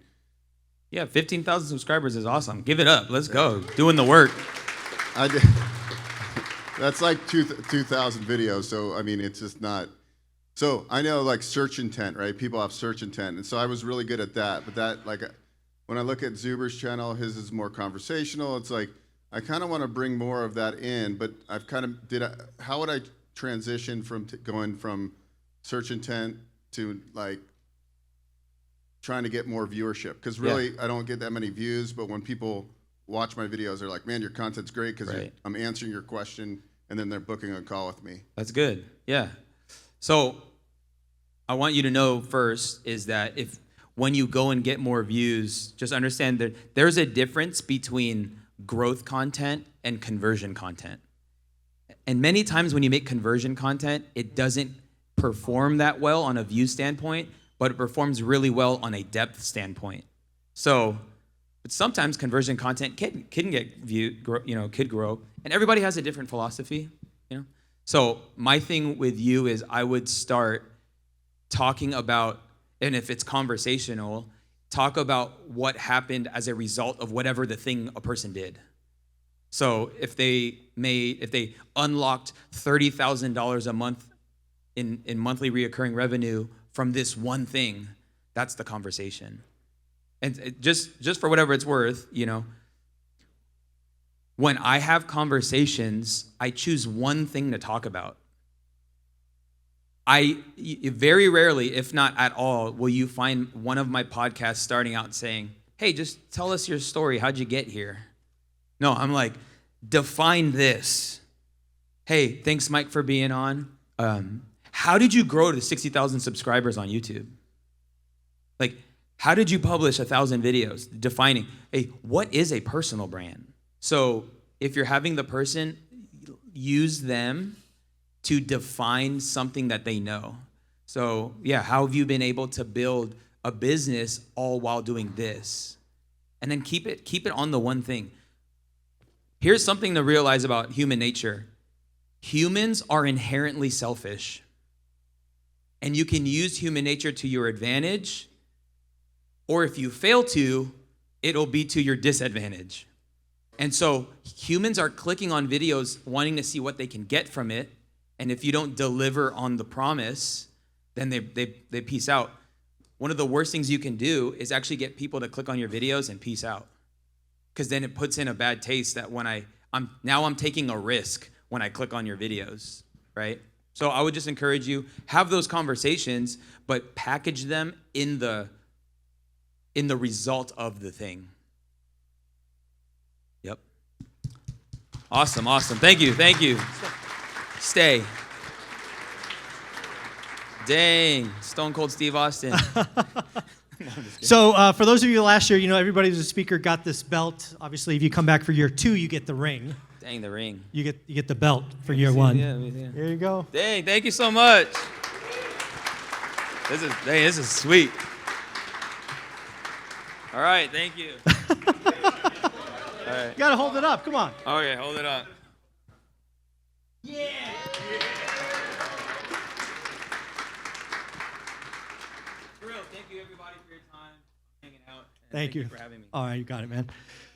yeah, 15,000 subscribers is awesome. Give it up. Let's go. Doing the work. I did. That's like 2,000 videos. So, I mean, it's just not. So I know like search intent, right? People have search intent. And so I was really good at that. But that, like, when I look at Zuber's channel, his is more conversational. It's like, I kind of want to bring more of that in, but I've kind of how would I transition from going from search intent to like trying to get more viewership? Because really, I don't get that many views, but when people watch my videos, they're like, man, your content's great because I'm answering your question, and then they're booking a call with me. That's good. Yeah. So I want you to know first is that when you go and get more views, just understand that there's a difference between growth content and conversion content. And many times when you make conversion content, it doesn't perform that well on a view standpoint, but it performs really well on a depth standpoint. So, but sometimes conversion content can get viewed, could grow, and everybody has a different philosophy, So my thing with you is I would start talking about, and if it's conversational, talk about what happened as a result of whatever the thing a person did. So if they unlocked $30,000 a month in monthly reoccurring revenue from this one thing, that's the conversation. And just for whatever it's worth, when I have conversations, I choose one thing to talk about. Very rarely, if not at all, will you find one of my podcasts starting out saying, hey, just tell us your story. How'd you get here? No, I'm like, define this. Hey, thanks, Mike, for being on. How did you grow to 60,000 subscribers on YouTube? Like, how did you publish 1,000 videos? Defining, hey, what is a personal brand? So if you're having the person, use them to define something that they know. So yeah, how have you been able to build a business all while doing this? And then keep it on the one thing. Here's something to realize about human nature. Humans are inherently selfish. And you can use human nature to your advantage, or if you fail to, it'll be to your disadvantage. And so humans are clicking on videos wanting to see what they can get from it. And if you don't deliver on the promise, then they peace out. One of the worst things you can do is actually get people to click on your videos and peace out. Because then it puts in a bad taste that when I'm taking a risk when I click on your videos. right? So I would just encourage you, have those conversations, but package them in the result of the thing. Yep. Awesome. Thank you. Stay. Dang, Stone Cold Steve Austin. So for those of you last year, everybody who's a speaker got this belt. Obviously, if you come back for year 2, you get the ring. Dang, the ring. You get the belt for year 1. Yeah. Here you go. Dang, thank you so much. This is sweet. All right, thank you. All right. You gotta hold it up. Come on. Okay, hold it up. Yeah. For real, thank you everybody for your time, hanging out. And Thank you for having me. All right, you got it, man.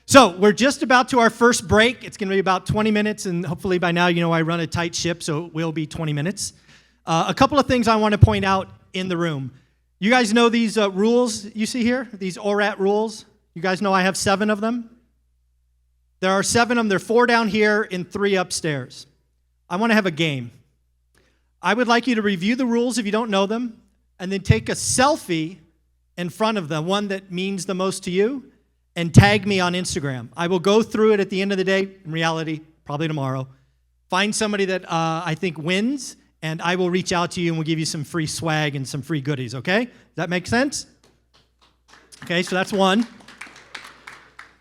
So we're just about to our first break. It's going to be about 20 minutes, and hopefully by now I run a tight ship, so it will be 20 minutes. A couple of things I want to point out in the room. You guys know these rules you see here? These ORaaT rules? You guys know I have 7 of them? There are 7 of them. There are 4 down here and 3 upstairs. I want to have a game. I would like you to review the rules if you don't know them, and then take a selfie in front of the one that means the most to you, and tag me on Instagram. I will go through it at the end of the day, in reality, probably tomorrow. Find somebody that I think wins, and I will reach out to you and we'll give you some free swag and some free goodies, okay? Does that make sense? Okay, so that's 1.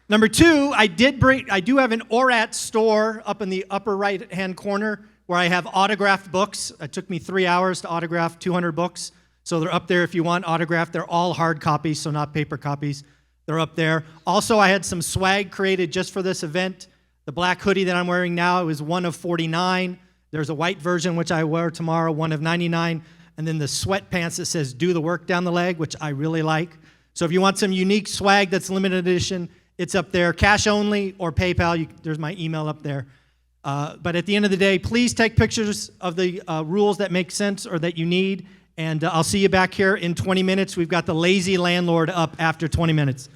Number 2, I do have an ORaaT store up in the upper right-hand corner where I have autographed books. It took me 3 hours to autograph 200 books. So they're up there if you want autographed. They're all hard copies, so not paper copies. They're up there. Also, I had some swag created just for this event. The black hoodie that I'm wearing now is one of 49. There's a white version, which I wear tomorrow, one of 99. And then the sweatpants that says, do the work down the leg, which I really like. So if you want some unique swag that's limited edition, it's up there. Cash only or PayPal. There's my email up there. But at the end of the day, please take pictures of the rules that make sense or that you need. And I'll see you back here in 20 minutes. We've got the lazy landlord up after 20 minutes.